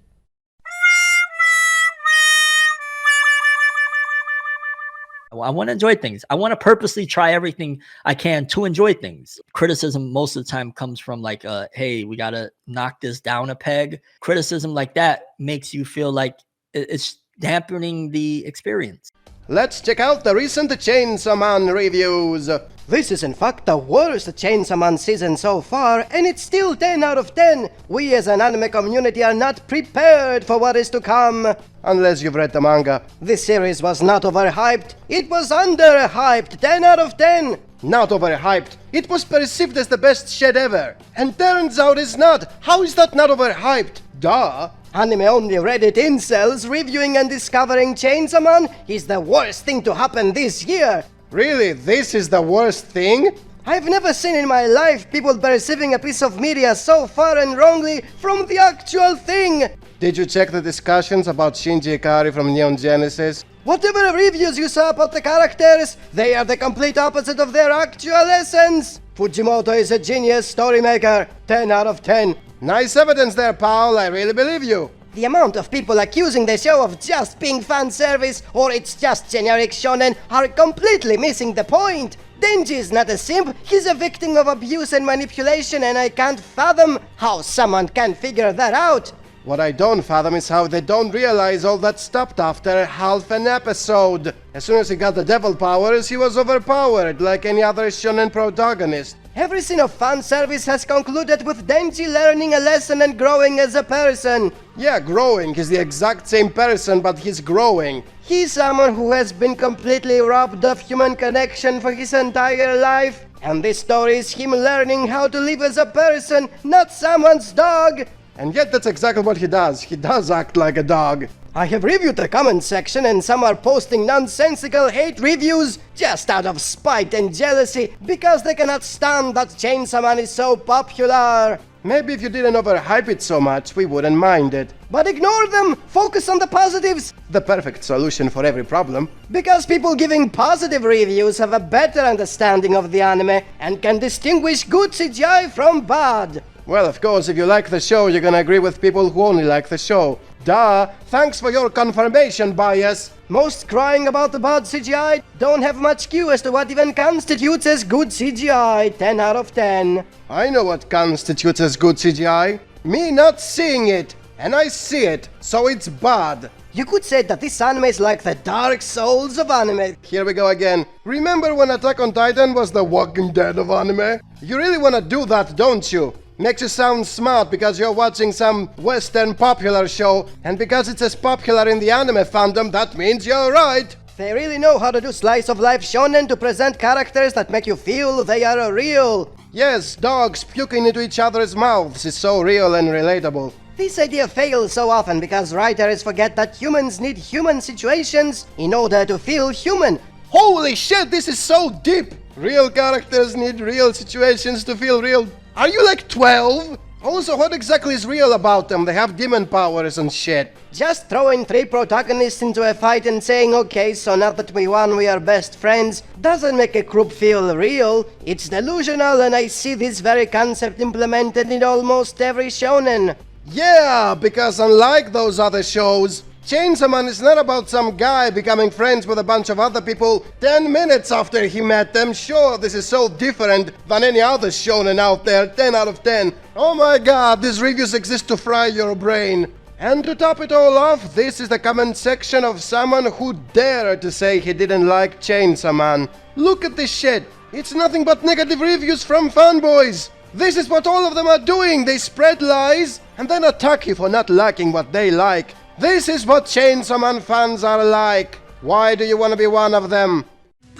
I want to enjoy things. I want to purposely try everything I can to enjoy things. Criticism most of the time comes from like, hey, we got to knock this down a peg. Criticism like that makes you feel like it's dampening the experience. Let's check out the recent Chainsaw Man reviews. This is in fact the worst Chainsaw Man season so far, and it's still 10 out of 10. We as an anime community are not prepared for what is to come. Unless you've read the manga. This series was not overhyped, it was underhyped. 10 out of 10. Not overhyped. It was perceived as the best shit ever. And turns out it's not. How is that not overhyped? Duh. Anime-only Reddit incels reviewing and discovering Chainsaw Man is the worst thing to happen this year. Really? This is the worst thing? I've never seen in my life people perceiving a piece of media so far and wrongly from the actual thing. Did you check the discussions about Shinji Ikari from Neon Genesis? Whatever reviews you saw about the characters, they are the complete opposite of their actual essence. Fujimoto is a genius story maker. 10 out of 10. Nice evidence there, Paul. I really believe you. The amount of people accusing the show of just being fan service or it's just generic shonen are completely missing the point. Denji is not a simp, he's a victim of abuse and manipulation, and I can't fathom how someone can figure that out. What I don't fathom is how they don't realize all that stopped after half an episode. As soon as he got the devil powers, he was overpowered like any other shonen protagonist. Every scene of fan service has concluded with Denji learning a lesson and growing as a person. Yeah, growing. He's the exact same person, but he's growing. He's someone who has been completely robbed of human connection for his entire life. And this story is him learning how to live as a person, not someone's dog. And yet that's exactly what he does. He does act like a dog. I have reviewed the comment section and some are posting nonsensical hate reviews just out of spite and jealousy because they cannot stand that Chainsaw Man is so popular. Maybe if you didn't overhype it so much, we wouldn't mind it. But ignore them! Focus on the positives! The perfect solution for every problem. Because people giving positive reviews have a better understanding of the anime and can distinguish good CGI from bad. Well, of course, if you like the show, you're gonna agree with people who only like the show. Duh! Thanks for your confirmation bias! Most crying about the bad CGI don't have much clue as to what even constitutes as good CGI. 10 out of 10. I know what constitutes as good CGI. Me not seeing it, and I see it, so it's bad. You could say that this anime is like the Dark Souls of anime. Here we go again. Remember when Attack on Titan was the Walking Dead of anime? You really wanna do that, don't you? Makes you sound smart because you're watching some Western popular show, and because it's as popular in the anime fandom, that means you're right. They really know how to do slice of life shonen to present characters that make you feel they are real. Yes, dogs puking into each other's mouths is so real and relatable. This idea fails so often because writers forget that humans need human situations in order to feel human. Holy shit, this is so deep! Real characters need real situations to feel real. Are you like 12? Also, what exactly is real about them? They have demon powers and shit. Just throwing 3 protagonists into a fight and saying, okay, so now that we won, we are best friends, doesn't make a group feel real. It's delusional, and I see this very concept implemented in almost every shonen. Yeah, because unlike those other shows, Chainsaw Man is not about some guy becoming friends with a bunch of other people 10 minutes after he met them. Sure, this is so different than any other shonen out there. 10 out of 10. Oh my god, these reviews exist to fry your brain. And to top it all off, this is the comment section of someone who dared to say he didn't like Chainsaw Man. Look at this shit. It's nothing but negative reviews from fanboys. This is what all of them are doing. They spread lies and then attack you for not liking what they like. This is what Chainsaw Man fans are like. Why do you want to be one of them?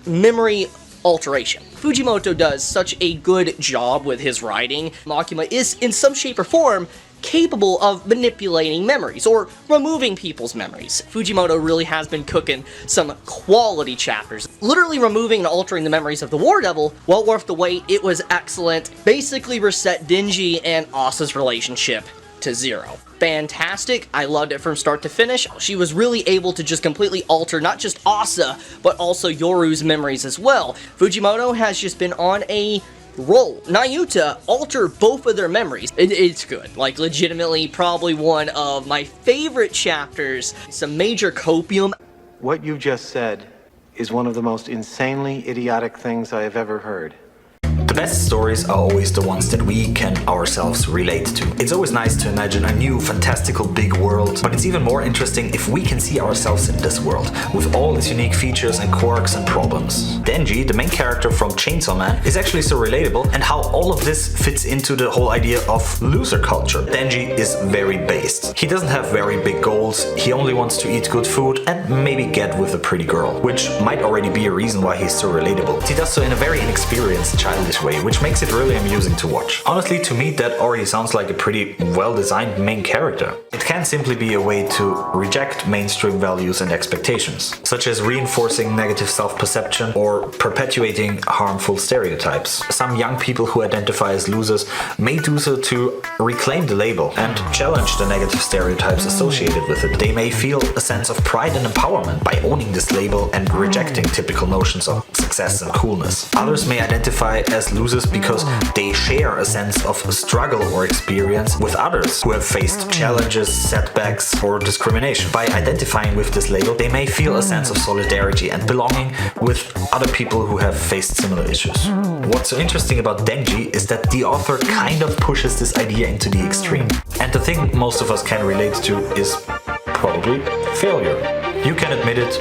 Memory alteration. Fujimoto does such a good job with his writing. Makima is, in some shape or form, capable of manipulating memories or removing people's memories. Fujimoto really has been cooking some quality chapters. Literally removing and altering the memories of the War Devil, well worth the wait. It was excellent. Basically reset Denji and Asa's relationship to zero. Fantastic. I loved it from start to finish. She was really able to just completely alter not just Asa, but also Yoru's memories as well. Fujimoto has just been on a roll. Nayuta alter both of their memories. It's good. Like, legitimately, probably one of my favorite chapters. Some major copium. What you just said is one of the most insanely idiotic things I have ever heard. The best stories are always the ones that we can ourselves relate to. It's always nice to imagine a new, fantastical, big world, but it's even more interesting if we can see ourselves in this world, with all its unique features and quirks and problems. Denji, the main character from Chainsaw Man, is actually so relatable, and how all of this fits into the whole idea of loser culture. Denji is very based. He doesn't have very big goals, he only wants to eat good food and maybe get with a pretty girl, which might already be a reason why he's so relatable. He does so in a very inexperienced, childish way, which makes it really amusing to watch. Honestly, to me that already sounds like a pretty well-designed main character. It can simply be a way to reject mainstream values and expectations, such as reinforcing negative self-perception or perpetuating harmful stereotypes. Some young people who identify as losers may do so to reclaim the label and challenge the negative stereotypes associated with it. They may feel a sense of pride and empowerment by owning this label and rejecting typical notions of success and coolness. Others may identify as losers because they share a sense of struggle or experience with others who have faced challenges, setbacks, or discrimination. By identifying with this label, they may feel a sense of solidarity and belonging with other people who have faced similar issues. What's so interesting about Denji is that the author kind of pushes this idea into the extreme. And the thing most of us can relate to is probably failure. You can admit it,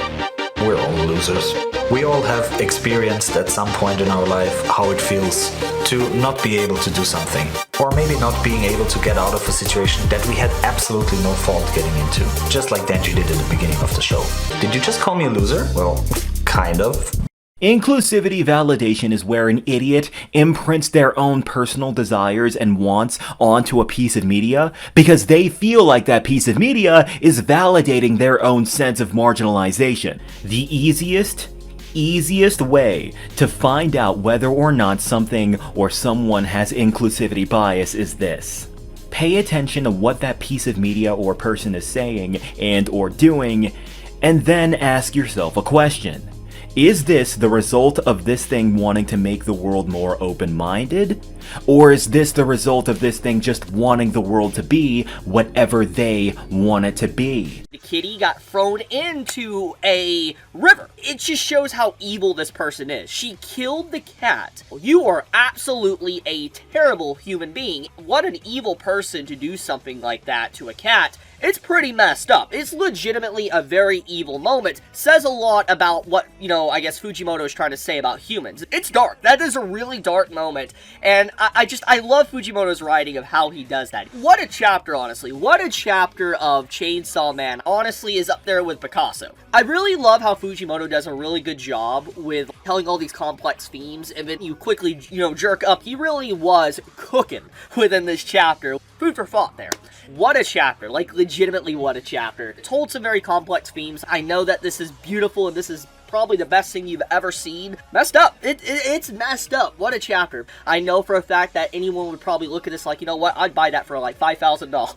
we're all losers. We all have experienced at some point in our life how it feels to not be able to do something, or maybe not being able to get out of a situation that we had absolutely no fault getting into, just like Denji did in the beginning of the show. Did you just call me a loser? Well, kind of. Inclusivity validation is where an idiot imprints their own personal desires and wants onto a piece of media because they feel like that piece of media is validating their own sense of marginalization. The easiest way to find out whether or not something or someone has inclusivity bias is this. Pay attention to what that piece of media or person is saying and or doing, and then ask yourself a question. Is this the result of this thing wanting to make the world more open-minded? Or is this the result of this thing just wanting the world to be whatever they want it to be? The kitty got thrown into a river. It just shows how evil this person is. She killed the cat. You are absolutely a terrible human being. What an evil person to do something like that to a cat. It's pretty messed up. It's legitimately a very evil moment. Says a lot about what, I guess Fujimoto is trying to say about humans. It's dark. That is a really dark moment. And I love Fujimoto's writing of how he does that. What a chapter, honestly. What a chapter of Chainsaw Man. Honestly, is up there with Picasso. I really love how Fujimoto does a really good job with telling all these complex themes, and then you quickly, jerk up. He really was cooking within this chapter. Food for thought there. What a chapter. Like, legitimately what a chapter. It told some very complex themes. I know that this is beautiful and this is probably the best thing you've ever seen. Messed up. It's messed up. What a chapter. I know for a fact that anyone would probably look at this like, you know what, I'd buy that for like $5,000.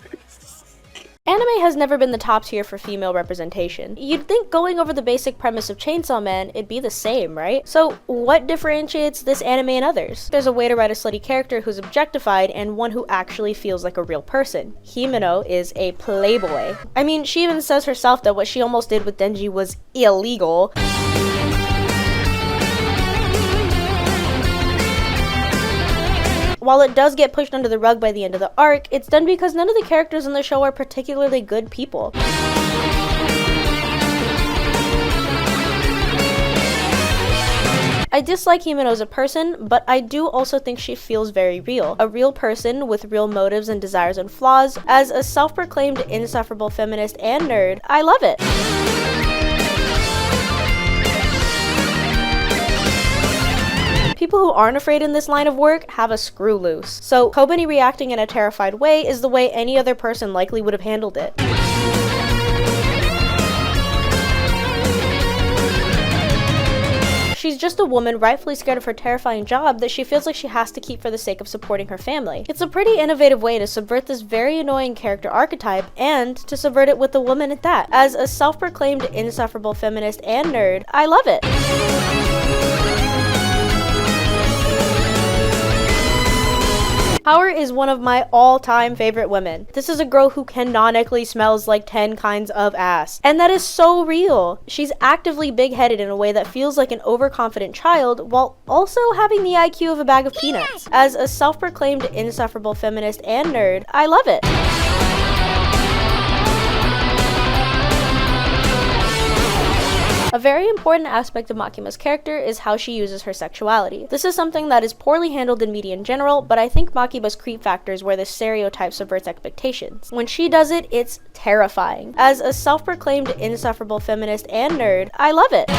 Anime has never been the top tier for female representation. You'd think going over the basic premise of Chainsaw Man, it'd be the same, right? So what differentiates this anime and others? There's a way to write a slutty character who's objectified and one who actually feels like a real person. Himeno is a playboy. I mean, she even says herself that what she almost did with Denji was illegal. while it does get pushed under the rug by the end of the arc, it's done because none of the characters in the show are particularly good people. I dislike Himeno as a person, but I do also think she feels very real. A real person with real motives and desires and flaws. As a self-proclaimed insufferable feminist and nerd, I love it. People who aren't afraid in this line of work have a screw loose. So Kobani reacting in a terrified way is the way any other person likely would have handled it. She's just a woman rightfully scared of her terrifying job that she feels like she has to keep for the sake of supporting her family. It's a pretty innovative way to subvert this very annoying character archetype, and to subvert it with a woman at that. As a self-proclaimed insufferable feminist and nerd, I love it. Power is one of my all-time favorite women. This is a girl who canonically smells like 10 kinds of ass. And that is so real. She's actively big-headed in a way that feels like an overconfident child, while also having the IQ of a bag of peanuts. As a self-proclaimed insufferable feminist and nerd, I love it. A very important aspect of Makima's character is how she uses her sexuality. This is something that is poorly handled in media in general, but I think Makima's creep factor is where this stereotype subverts expectations. When she does it, it's terrifying. As a self-proclaimed insufferable feminist and nerd, I love it.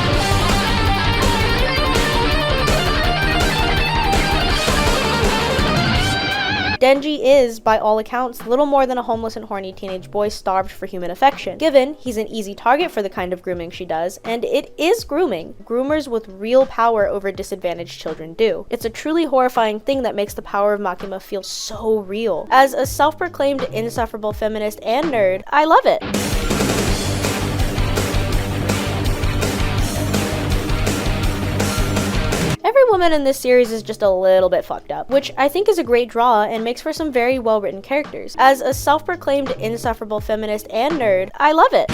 Denji is, by all accounts, little more than a homeless and horny teenage boy starved for human affection. Given, he's an easy target for the kind of grooming she does, and it is grooming. Groomers with real power over disadvantaged children do. It's a truly horrifying thing that makes the power of Makima feel so real. As a self-proclaimed insufferable feminist and nerd, I love it. Every woman in this series is just a little bit fucked up, which I think is a great draw and makes for some very well-written characters. As a self-proclaimed insufferable feminist and nerd, I love it.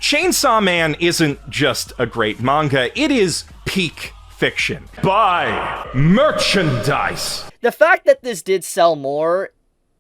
Chainsaw Man isn't just a great manga, it is peak fiction. Buy merchandise! The fact that this did sell more,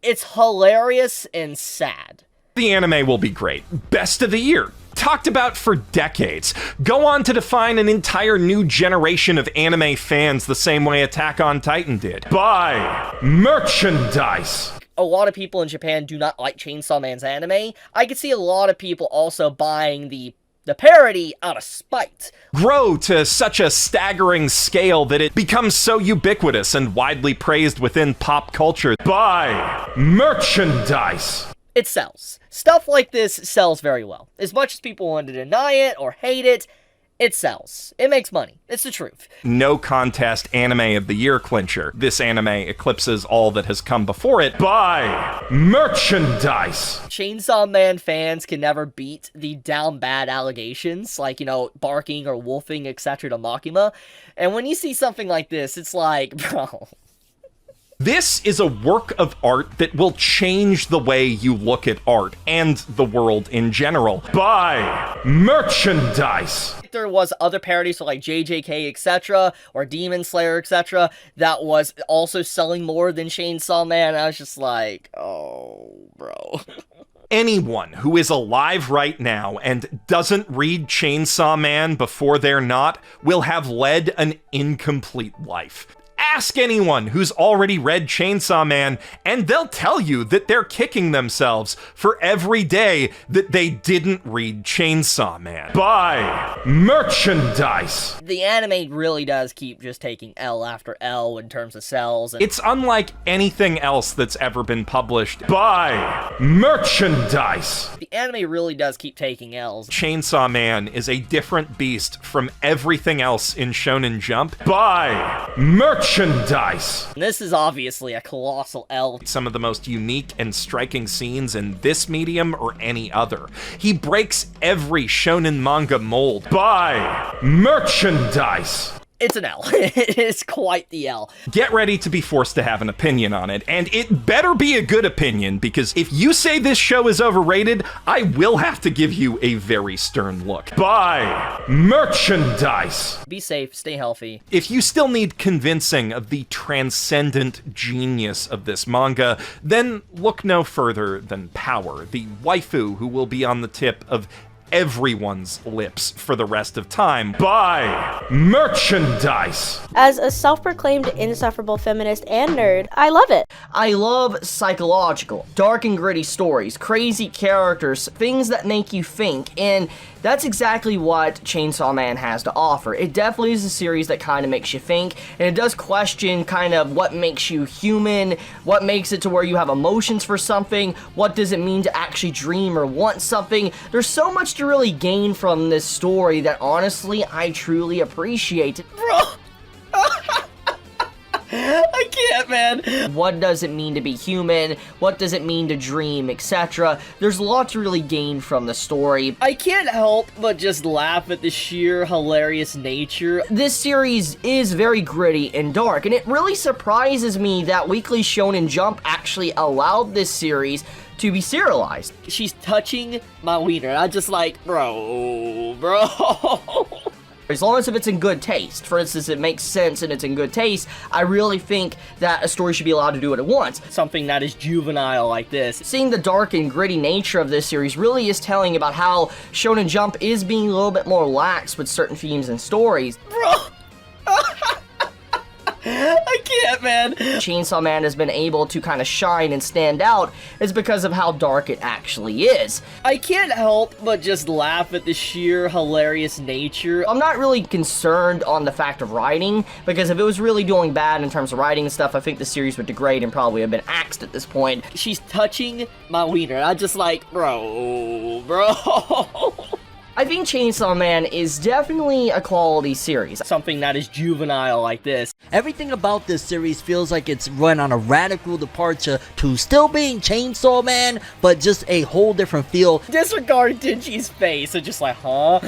it's hilarious and sad. The anime will be great. Best of the year. Talked about for decades. Go on to define an entire new generation of anime fans the same way Attack on Titan did. Buy merchandise! A lot of people in Japan do not like Chainsaw Man's anime. I could see a lot of people also buying the parody out of spite. Grow to such a staggering scale that it becomes so ubiquitous and widely praised within pop culture. Buy merchandise! It sells. Stuff like this sells very well. As much as people want to deny it or hate it, it sells. It makes money. It's the truth. No contest anime of the year clincher. This anime eclipses all that has come before it. Buy merchandise! Chainsaw Man fans can never beat the down bad allegations, like, barking or wolfing, etc. to Makima. And when you see something like this, it's like, bro... This is a work of art that will change the way you look at art and the world in general. Buy merchandise! There was other parodies for like JJK, etc., or Demon Slayer, etc., that was also selling more than Chainsaw Man. I was just like, oh, bro. Anyone who is alive right now and doesn't read Chainsaw Man before they're not will have led an incomplete life. Ask anyone who's already read Chainsaw Man, and they'll tell you that they're kicking themselves for every day that they didn't read Chainsaw Man. Buy merchandise! The anime really does keep just taking L after L in terms of sales. It's unlike anything else that's ever been published. Buy merchandise! The anime really does keep taking L's. Chainsaw Man is a different beast from everything else in Shonen Jump. Buy merchandise! This is obviously a colossal L. Some of the most unique and striking scenes in this medium or any other. He breaks every shonen manga mold. Buy merchandise! It's an L. It's quite the L. Get ready to be forced to have an opinion on it, and it better be a good opinion, because if you say this show is overrated, I will have to give you a very stern look. Buy merchandise! Be safe, stay healthy. If you still need convincing of the transcendent genius of this manga, then look no further than Power, the waifu who will be on the tip of everyone's lips for the rest of time. Buy merchandise! As a self-proclaimed insufferable feminist and nerd, I love it. I love psychological, dark and gritty stories, crazy characters, things that make you think, and that's exactly what Chainsaw Man has to offer. It definitely is a series that kind of makes you think, and it does question kind of what makes you human, what makes it to where you have emotions for something, what does it mean to actually dream or want something. There's so much to really gain from this story that honestly, I truly appreciate it. Bro! I can't, man. What does it mean to be human? What does it mean to dream, etc.? There's a lot to really gain from the story. I can't help but just laugh at the sheer hilarious nature. This series is very gritty and dark, and it really surprises me that Weekly Shonen Jump actually allowed this series to be serialized. She's touching my wiener, and I'm just like, bro. As long as if it's in good taste. For instance, it makes sense and it's in good taste, I really think that a story should be allowed to do what it wants. Something that is juvenile like this. Seeing the dark and gritty nature of this series really is telling about how Shonen Jump is being a little bit more lax with certain themes and stories. Bro! I can't, man. Chainsaw Man has been able to kind of shine and stand out is because of how dark it actually is. I can't help but just laugh at the sheer hilarious nature. I'm not really concerned on the fact of writing, because if it was really doing bad in terms of writing and stuff, I think the series would degrade and probably have been axed at this point. She's touching my wiener. I'm just like, bro. I think Chainsaw Man is definitely a quality series. Something that is juvenile like this. Everything about this series feels like it's run on a radical departure to still being Chainsaw Man, but just a whole different feel. Disregard Denji's face and just like, huh?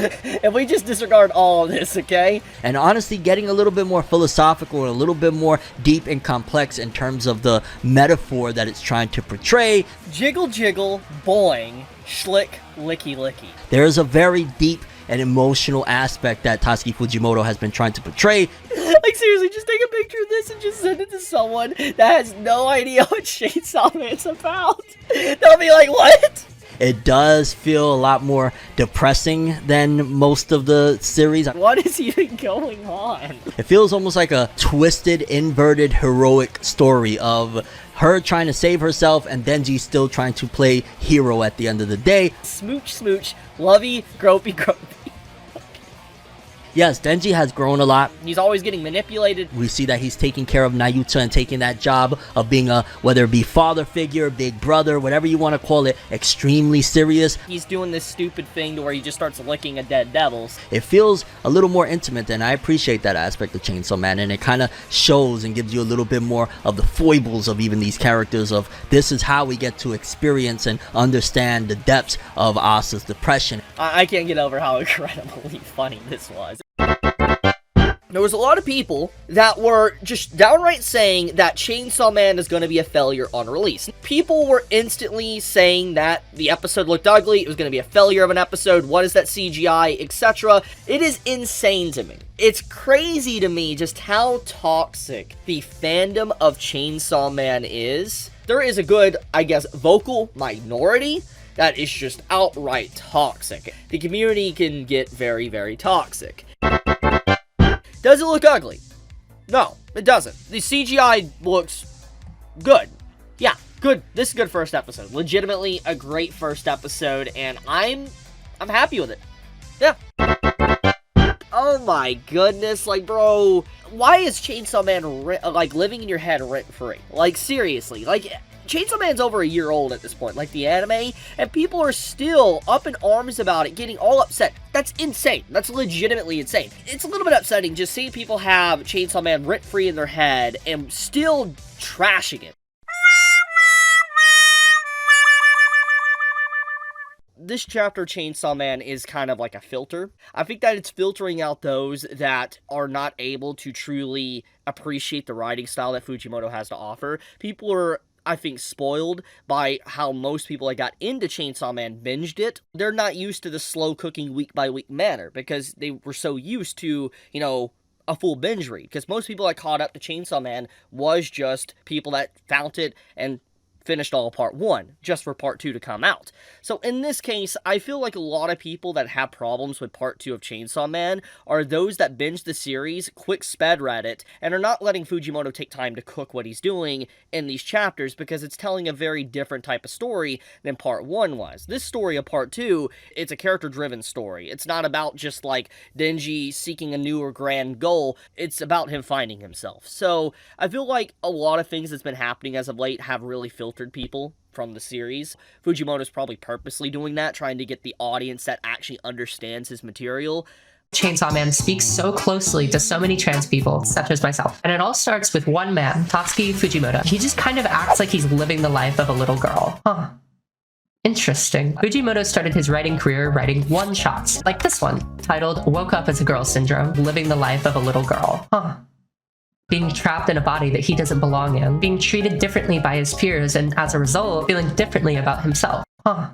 And we just disregard all of this, okay? And honestly, getting a little bit more philosophical and a little bit more deep and complex in terms of the metaphor that it's trying to portray. Jiggle jiggle, boing, schlick, licky licky. There's a very deep and emotional aspect that Tatsuki Fujimoto has been trying to portray. Like, seriously, just take a picture of this and just send it to someone that has no idea what Chainsaw Man's about. They'll be like, what? It does feel a lot more depressing than most of the series. What is even going on? It feels almost like a twisted, inverted, heroic story of her trying to save herself and Denji still trying to play hero at the end of the day. Smooch, smooch, lovey, gropey, gropey. Yes, Denji has grown a lot. He's always getting manipulated. We see that he's taking care of Nayuta and taking that job of being a, whether it be father figure, big brother, whatever you want to call it, extremely serious. He's doing this stupid thing to where he just starts licking a dead devils. It feels a little more intimate, and I appreciate that aspect of Chainsaw Man, and it kind of shows and gives you a little bit more of the foibles of even these characters of this is how we get to experience and understand the depths of Asa's depression. I can't get over how incredibly funny this was. There was a lot of people that were just downright saying that Chainsaw Man is going to be a failure on release. People were instantly saying that the episode looked ugly, it was going to be a failure of an episode, what is that CGI, etc. It is insane to me. It's crazy to me just how toxic the fandom of Chainsaw Man is. There is a good, I guess, vocal minority that is just outright toxic. The community can get very, very toxic. Does it look ugly? No, it doesn't. The CGI looks good. Yeah, good. This is a good first episode. Legitimately a great first episode, and I'm happy with it. Yeah. Oh my goodness, like, bro, why is Chainsaw Man, like, living in your head rent-free? Like, seriously, like, Chainsaw Man's over a year old at this point, like the anime, and people are still up in arms about it, getting all upset. That's insane. That's legitimately insane. It's a little bit upsetting just seeing people have Chainsaw Man rent-free in their head and still trashing it. this chapter, Chainsaw Man, is kind of like a filter. I think that it's filtering out those that are not able to truly appreciate the writing style that Fujimoto has to offer. People are, I think, spoiled by how most people that got into Chainsaw Man binged it. They're not used to the slow cooking week by week manner because they were so used to, you know, a full binge read. Because most people that caught up to Chainsaw Man was just people that found it and finished all of part 1 just for part 2 to come out. So in this case, I feel like a lot of people that have problems with part 2 of Chainsaw Man are those that binge the series, quick sped read it, and are not letting Fujimoto take time to cook what he's doing in these chapters because it's telling a very different type of story than part 1 was. This story of part 2, it's a character-driven story. It's not about just like Denji seeking a new or grand goal. It's about him finding himself. So I feel like a lot of things that's been happening as of late have really filtered people from the series. Fujimoto's probably purposely doing that, trying to get the audience that actually understands his material. Chainsaw Man speaks so closely to so many trans people, such as myself. And it all starts with one man, Tatsuki Fujimoto. He just kind of acts like he's living the life of a little girl. Huh. Interesting. Fujimoto started his writing career writing one-shots, like this one, titled Woke Up as a Girl Syndrome, Living the Life of a Little Girl. Huh. Being trapped in a body that he doesn't belong in, being treated differently by his peers, and as a result, feeling differently about himself. Huh.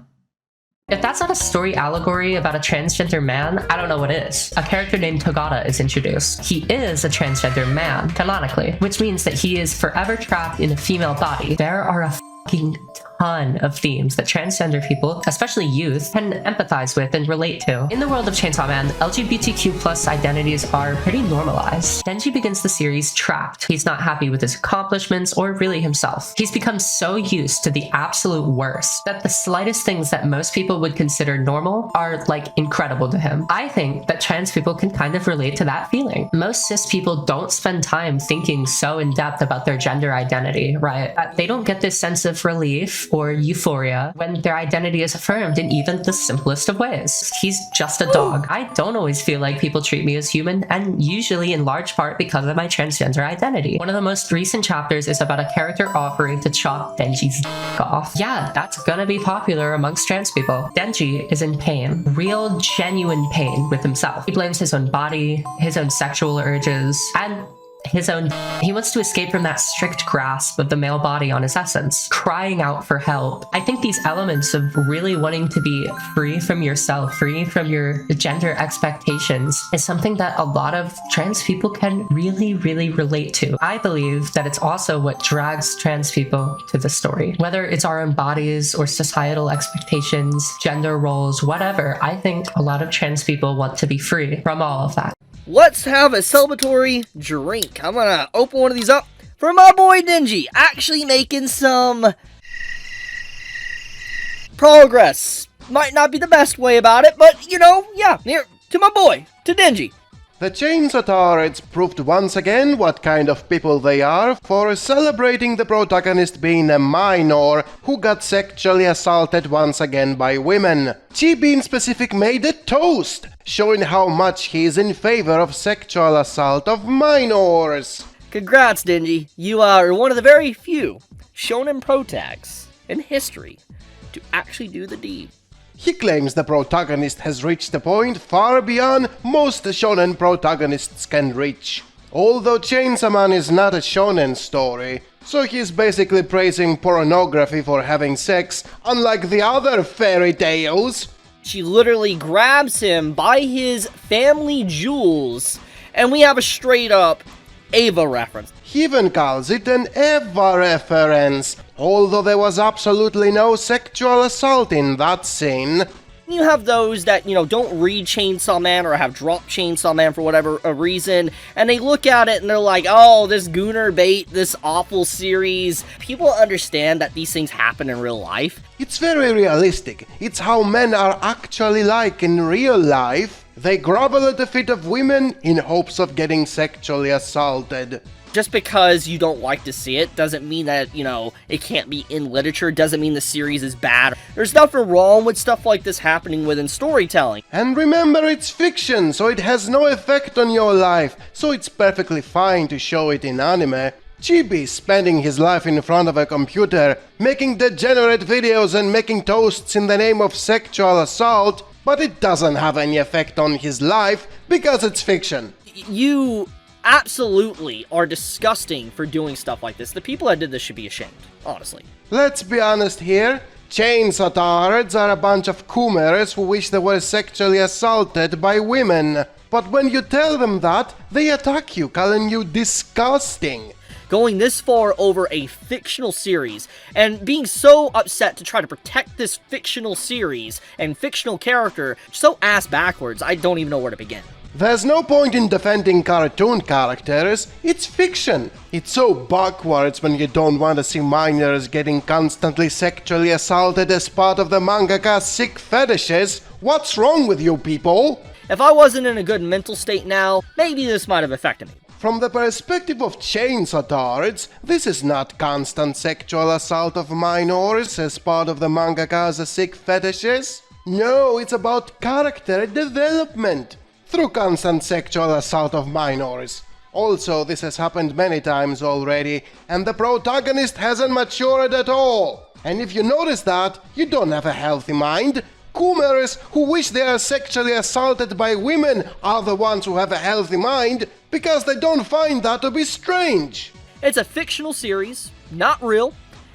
If that's not a story allegory about a transgender man, I don't know what is. A character named Togata is introduced. He is a transgender man, canonically, which means that he is forever trapped in a female body. There are a fucking ton of themes that transgender people, especially youth, can empathize with and relate to. In the world of Chainsaw Man, LGBTQ+ identities are pretty normalized. Denji begins the series trapped. He's not happy with his accomplishments or really himself. He's become so used to the absolute worst that the slightest things that most people would consider normal are like incredible to him. I think that trans people can kind of relate to that feeling. Most cis people don't spend time thinking so in depth about their gender identity, right? That they don't get this sense of relief or euphoria when their identity is affirmed in even the simplest of ways. He's just a dog. I don't always feel like people treat me as human, and usually in large part because of my transgender identity. One of the most recent chapters is about a character offering to chop Denji's off. Yeah, that's gonna be popular amongst trans people. Denji is in pain, real genuine pain with himself. He blames his own body, his own sexual urges, and he wants to escape from that strict grasp of the male body on his essence, crying out for help. I think these elements of really wanting to be free from yourself, free from your gender expectations, is something that a lot of trans people can really, really relate to. I believe that it's also what drags trans people to the story. Whether it's our own bodies or societal expectations, gender roles, whatever, I think a lot of trans people want to be free from all of that. Let's have a celebratory drink. I'm gonna open one of these up for my boy Denji. Actually making some progress. Might not be the best way about it, but you know, yeah, here to my boy, to Denji. The Chainsaw Tards proved once again what kind of people they are for celebrating the protagonist being a minor who got sexually assaulted once again by women. Chibi in specific made a toast, showing how much he is in favor of sexual assault of minors. Congrats, Denji. You are one of the very few shonen protags in history to actually do the deed. He claims the protagonist has reached a point far beyond most shonen protagonists can reach. Although Chainsaw Man is not a shonen story, so he's basically praising pornography for having sex, unlike the other fairy tales. She literally grabs him by his family jewels, and we have a straight up Ava reference. He even calls it an Eva reference, although there was absolutely no sexual assault in that scene. You have those that, you know, don't read Chainsaw Man or have dropped Chainsaw Man for whatever reason, and they look at it and they're like, oh, this gooner bait, this awful series. People understand that these things happen in real life. It's very realistic. It's how men are actually like in real life. They grovel at the feet of women in hopes of getting sexually assaulted. Just because you don't like to see it doesn't mean that, you know, it can't be in literature, doesn't mean the series is bad. There's nothing wrong with stuff like this happening within storytelling. And remember, it's fiction, so it has no effect on your life, so it's perfectly fine to show it in anime. Chibi spending his life in front of a computer, making degenerate videos and making toasts in the name of sexual assault, but it doesn't have any effect on his life because it's fiction. You absolutely are disgusting for doing stuff like this. The people that did this should be ashamed, honestly. Let's be honest here. Chainsaw tards are a bunch of coomers who wish they were sexually assaulted by women. But when you tell them that, they attack you, calling you disgusting. Going this far over a fictional series and being so upset to try to protect this fictional series and fictional character so ass backwards, I don't even know where to begin. There's no point in defending cartoon characters, it's fiction. It's so backwards when you don't want to see minors getting constantly sexually assaulted as part of the mangaka's sick fetishes. What's wrong with you people? If I wasn't in a good mental state now, maybe this might have affected me. From the perspective of chainsaw tards, this is not constant sexual assault of minors as part of the mangaka's sick fetishes. No, it's about character development through constant sexual assault of minors. Also, this has happened many times already, and the protagonist hasn't matured at all. And if you notice that, you don't have a healthy mind. Coomers who wish they are sexually assaulted by women are the ones who have a healthy mind, because they don't find that to be strange. It's a fictional series, not real,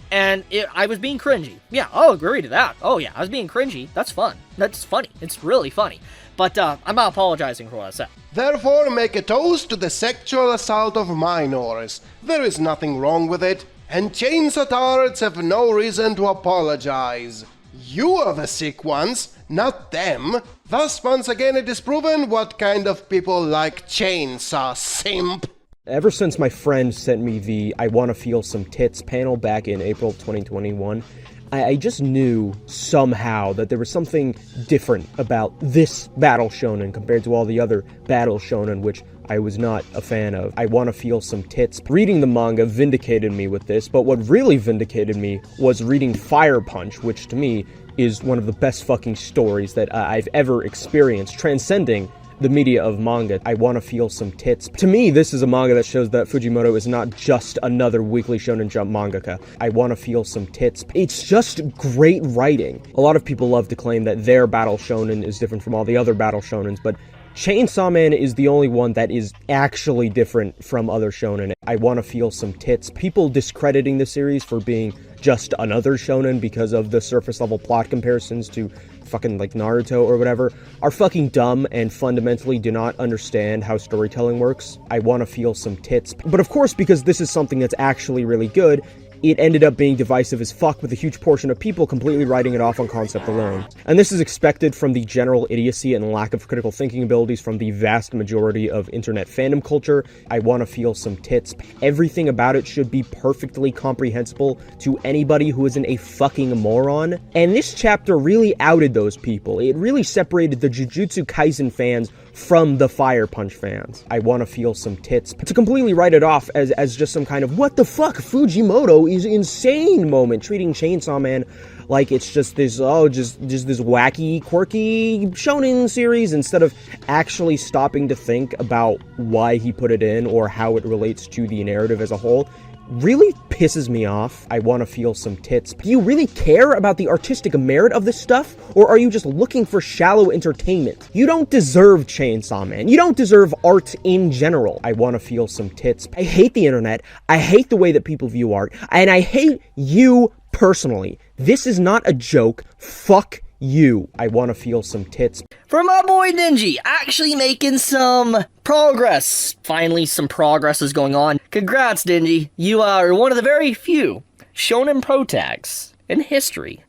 and I was being cringy. Yeah, I'll agree to that. Oh yeah, I was being cringy. That's fun. That's funny. It's really funny. But I'm not apologizing for what I said. Therefore, make a toast to the sexual assault of minors. There is nothing wrong with it, and chainsaw tards have no reason to apologize. You are the sick ones, not them. Thus, once again, it is proven what kind of people like chainsaw simp. Ever since my friend sent me the I Wanna Feel Some Tits panel back in April 2021, I just knew somehow that there was something different about this battle shonen compared to all the other battle shonen, which I was not a fan of. I Wanna Feel Some Tits. Reading the manga vindicated me with this, but what really vindicated me was reading Fire Punch, which to me is one of the best fucking stories that I've ever experienced, transcending the media of manga. I Wanna Feel Some Tits. To me, this is a manga that shows that Fujimoto is not just another Weekly Shonen Jump mangaka. I Wanna Feel Some Tits. It's just great writing. A lot of people love to claim that their battle shonen is different from all the other battle shonens, but Chainsaw Man is the only one that is actually different from other shonen. I Wanna Feel Some Tits. People discrediting the series for being just another shonen because of the surface level plot comparisons to fucking like Naruto or whatever are fucking dumb and fundamentally do not understand how storytelling works. I Wanna Feel Some Tits. But of course, because this is something that's actually really good, it ended up being divisive as fuck, with a huge portion of people completely writing it off on concept alone. And this is expected from the general idiocy and lack of critical thinking abilities from the vast majority of internet fandom culture. I Wanna Feel Some Tits. Everything about it should be perfectly comprehensible to anybody who isn't a fucking moron. And this chapter really outed those people. It really separated the Jujutsu Kaisen fans from the Fire Punch fans. I Wanna Feel Some Tits. To completely write it off as just some kind of what the fuck, Fujimoto is insane moment, treating Chainsaw Man like it's just this, just this wacky, quirky shonen series, instead of actually stopping to think about why he put it in or how it relates to the narrative as a whole, really pisses me off. I Wanna Feel Some Tits. Do you really care about the artistic merit of this stuff, or are you just looking for shallow entertainment? You don't deserve Chainsaw Man. You don't deserve art in general. I Wanna Feel Some Tits. I hate the internet. I hate the way that people view art, and I hate you personally. This is not a joke. Fuck you. I Wanna Feel Some Tits. For my boy Denji, actually making some progress. Finally, some progress is going on. Congrats, Denji. You are one of the very few shonen protags in history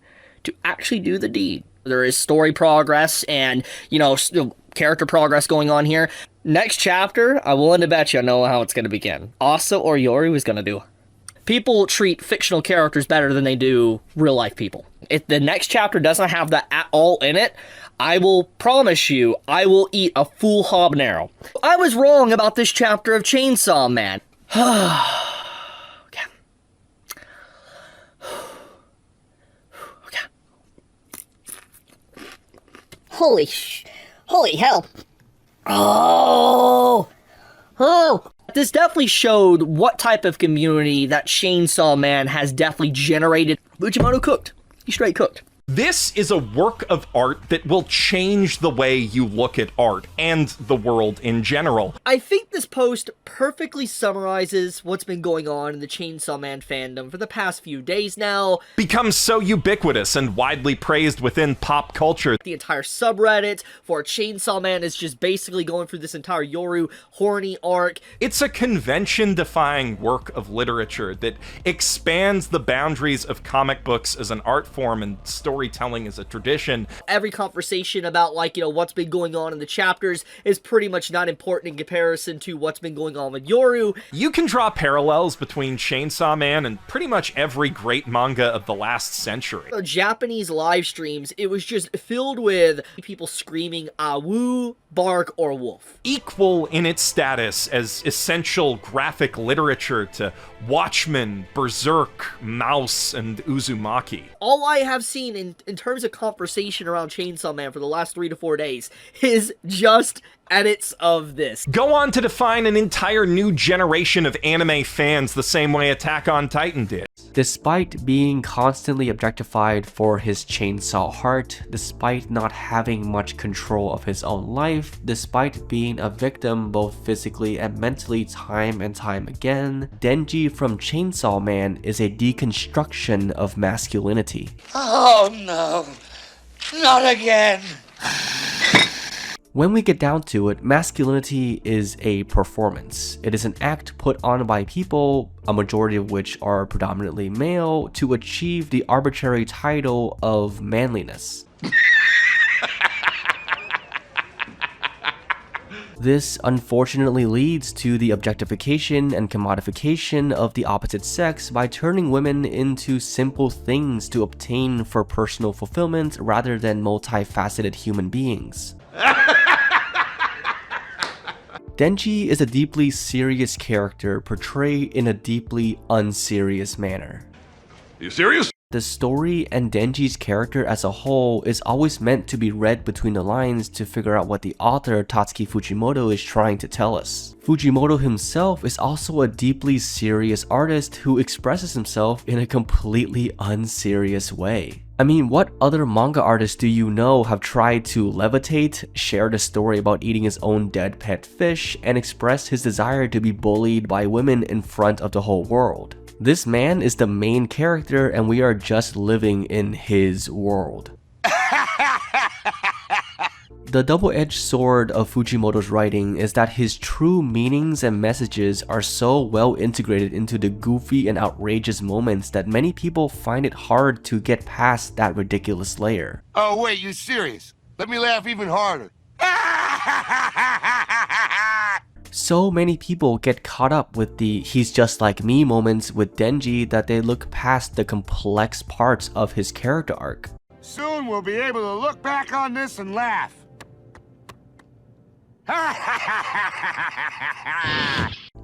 to actually do the deed. There is story progress and, character progress going on here. Next chapter, I willing to bet you I know how it's going to begin. Asa or Yori was going to do. People treat fictional characters better than they do real-life people. If the next chapter doesn't have that at all in it, I will promise you, I will eat a full habanero. I was wrong about this chapter of Chainsaw Man. Okay. Holy hell. Oh, This definitely showed what type of community that Chainsaw Man has definitely generated. Fujimoto cooked. He straight cooked. This is a work of art that will change the way you look at art and the world in general. I think this post perfectly summarizes what's been going on in the Chainsaw Man fandom for the past few days now. Becomes so ubiquitous and widely praised within pop culture. The entire subreddit for Chainsaw Man is just basically going through this entire Yoru horny arc. It's a convention-defying work of literature that expands the boundaries of comic books as an art form and storytelling as a tradition. Every conversation about, like, you know, what's been going on in the chapters is pretty much not important in comparison to what's been going on with Yoru. You can draw parallels between Chainsaw Man and pretty much every great manga of the last century. The Japanese live streams, it was just filled with people screaming "Awu," "Bark," or "Wolf." Equal in its status as essential graphic literature to Watchmen, Berserk, Mouse, and Uzumaki. All I have seen in terms of conversation around Chainsaw Man for the last 3 to 4 days is just edits of this. Go on to define an entire new generation of anime fans the same way Attack on Titan did. Despite being constantly objectified for his chainsaw heart, despite not having much control of his own life, despite being a victim both physically and mentally time and time again, Denji from Chainsaw Man is a deconstruction of masculinity. Oh no, not again! When we get down to it, masculinity is a performance. It is an act put on by people, a majority of which are predominantly male, to achieve the arbitrary title of manliness. This unfortunately leads to the objectification and commodification of the opposite sex by turning women into simple things to obtain for personal fulfillment rather than multifaceted human beings. Denji is a deeply serious character portrayed in a deeply unserious manner. Are you serious? The story and Denji's character as a whole is always meant to be read between the lines to figure out what the author Tatsuki Fujimoto is trying to tell us. Fujimoto himself is also a deeply serious artist who expresses himself in a completely unserious way. I mean, what other manga artists do you know have tried to levitate, share the story about eating his own dead pet fish, and express his desire to be bullied by women in front of the whole world? This man is the main character and we are just living in his world. The double-edged sword of Fujimoto's writing is that his true meanings and messages are so well integrated into the goofy and outrageous moments that many people find it hard to get past that ridiculous layer. Oh wait, you serious? Let me laugh even harder. So many people get caught up with the "he's just like me" moments with Denji that they look past the complex parts of his character arc. Soon we'll be able to look back on this and laugh.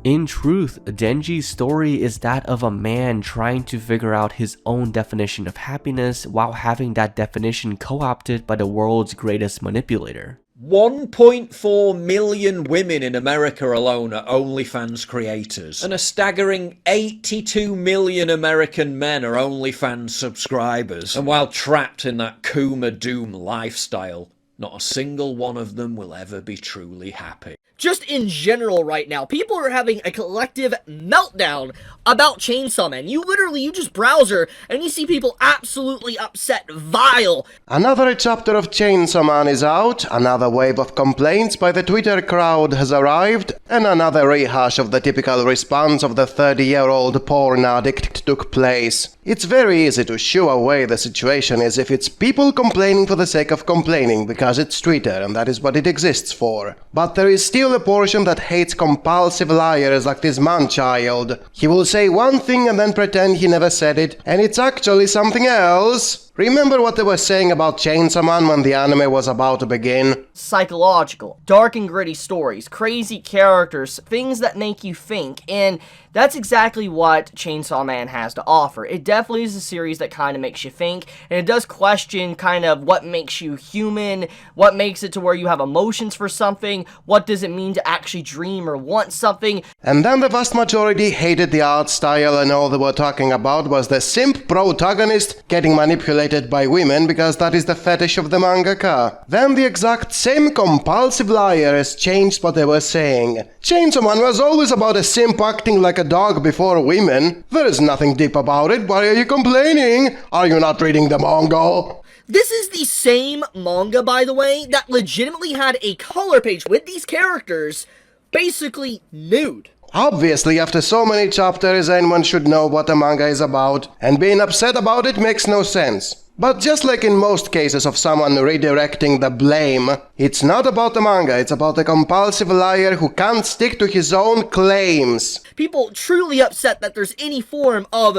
In truth, Denji's story is that of a man trying to figure out his own definition of happiness while having that definition co-opted by the world's greatest manipulator. 1.4 million women in America alone are OnlyFans creators, and a staggering 82 million American men are OnlyFans subscribers. And while trapped in that Kuma Doom lifestyle, not a single one of them will ever be truly happy. Just in general right now, people are having a collective meltdown about Chainsaw Man. You just browser and you see people absolutely upset, vile. Another chapter of Chainsaw Man is out, another wave of complaints by the Twitter crowd has arrived, and another rehash of the typical response of the 30-year-old porn addict took place. It's very easy to shoo away the situation as if it's people complaining for the sake of complaining because it's Twitter and that is what it exists for. But there is still a portion that hates compulsive liars like this man-child. He will say one thing and then pretend he never said it, and it's actually something else. Remember what they were saying about Chainsaw Man when the anime was about to begin? Psychological, dark and gritty stories, crazy characters, things that make you think, and that's exactly what Chainsaw Man has to offer. It definitely is a series that kind of makes you think, and it does question kind of what makes you human, what makes it to where you have emotions for something, what does it mean to actually dream or want something. And then the vast majority hated the art style, and all they were talking about was the simp protagonist getting manipulated by women because that is the fetish of the mangaka. Then the exact same compulsive liar has changed what they were saying. Chainsaw Man was always about a simp acting like a dog before women. There is nothing deep about it. Why are you complaining? Are you not reading the manga? This is the same manga, by the way, that legitimately had a color page with these characters basically nude. Obviously, after so many chapters, anyone should know what the manga is about, and being upset about it makes no sense. But just like in most cases of someone redirecting the blame, it's not about the manga, it's about a compulsive liar who can't stick to his own claims. People truly upset that there's any form of,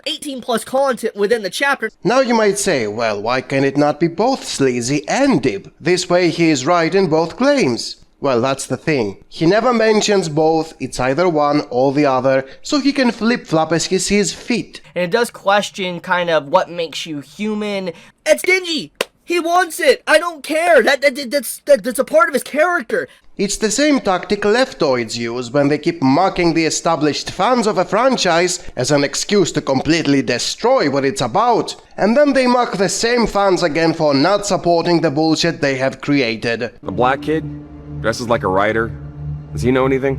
18 plus content within the chapter. Now you might say, well, why can it not be both sleazy and deep? This way he is right in both claims. Well, that's the thing. He never mentions both, it's either one or the other, so he can flip-flop as he sees fit. And it does question kind of what makes you human. It's Denji! He wants it! I don't care! That's a part of his character! It's the same tactic leftoids use when they keep mocking the established fans of a franchise as an excuse to completely destroy what it's about. And then they mock the same fans again for not supporting the bullshit they have created. The black kid? Dresses like a writer? Does he know anything?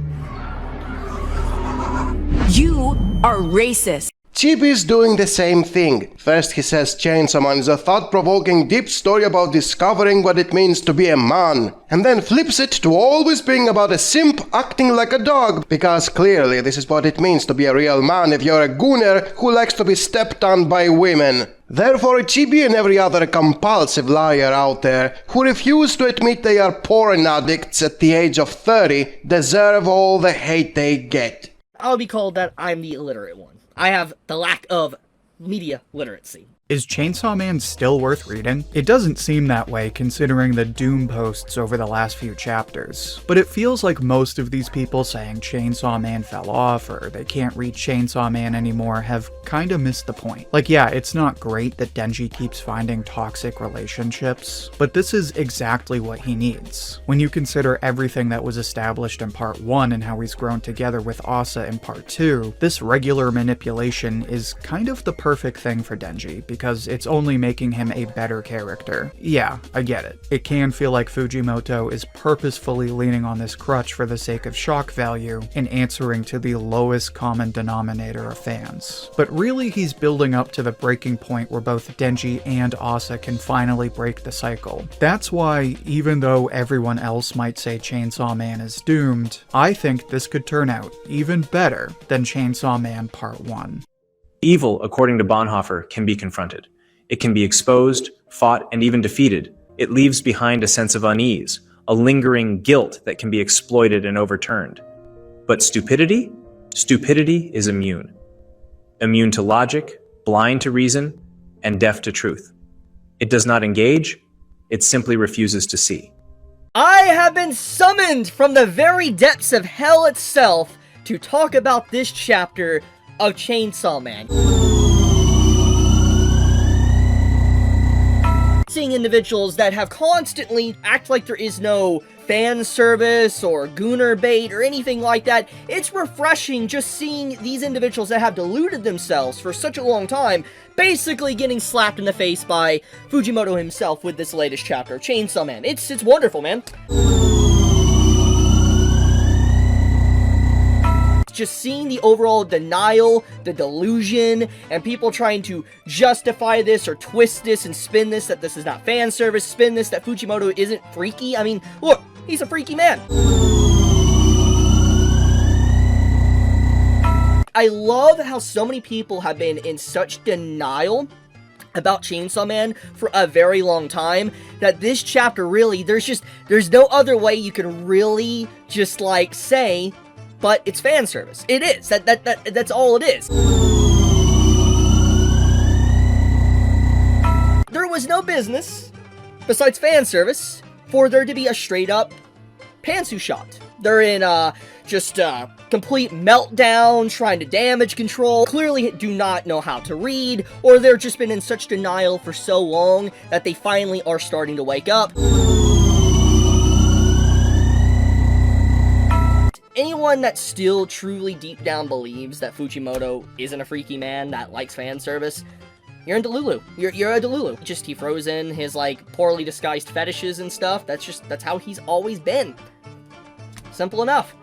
You are racist. Chibi is doing the same thing. First he says Chainsaw Man is a thought-provoking deep story about discovering what it means to be a man, and then flips it to always being about a simp acting like a dog, because clearly this is what it means to be a real man if you're a gooner who likes to be stepped on by women. Therefore, Chibi and every other compulsive liar out there who refuse to admit they are porn addicts at the age of 30 deserve all the hate they get. I'll be called that I'm the illiterate one. I have the lack of media literacy. Is Chainsaw Man still worth reading? It doesn't seem that way considering the doom posts over the last few chapters. But it feels like most of these people saying Chainsaw Man fell off or they can't read Chainsaw Man anymore have kinda missed the point. Like, yeah, it's not great that Denji keeps finding toxic relationships, but this is exactly what he needs. When you consider everything that was established in part 1 and how he's grown together with Asa in part 2, this regular manipulation is kind of the perfect thing for Denji, because it's only making him a better character. Yeah, I get it. It can feel like Fujimoto is purposefully leaning on this crutch for the sake of shock value and answering to the lowest common denominator of fans. But really he's building up to the breaking point where both Denji and Asa can finally break the cycle. That's why, even though everyone else might say Chainsaw Man is doomed, I think this could turn out even better than Chainsaw Man Part 1. Evil, according to Bonhoeffer, can be confronted. It can be exposed, fought, and even defeated. It leaves behind a sense of unease, a lingering guilt that can be exploited and overturned. But stupidity? Stupidity is immune. Immune to logic, blind to reason, and deaf to truth. It does not engage, it simply refuses to see. I have been summoned from the very depths of hell itself to talk about this chapter of Chainsaw Man. Seeing individuals that have constantly act like there is no fan service or gooner bait or anything like that, it's refreshing just seeing these individuals that have deluded themselves for such a long time basically getting slapped in the face by Fujimoto himself with this latest chapter of Chainsaw Man. It's wonderful, man. Just seeing the overall denial, the delusion, and people trying to justify this or twist this and spin this, that this is not fan service, spin this, that Fujimoto isn't freaky. I mean, look, he's a freaky man. I love how so many people have been in such denial about Chainsaw Man for a very long time, that this chapter really, there's no other way you can really just like say, but it's fan service. It is. That's all it is. was no business, besides fan service, for there to be a straight up pantsu shot. They're in just complete meltdown, trying to damage control, clearly do not know how to read, or they've just been in such denial for so long that they finally are starting to wake up. Anyone that still truly deep down believes that Fujimoto isn't a freaky man that likes fan service, you're in Delulu. You're a Delulu. Just he throws in his, like, poorly disguised fetishes and stuff. That's how he's always been. Simple enough.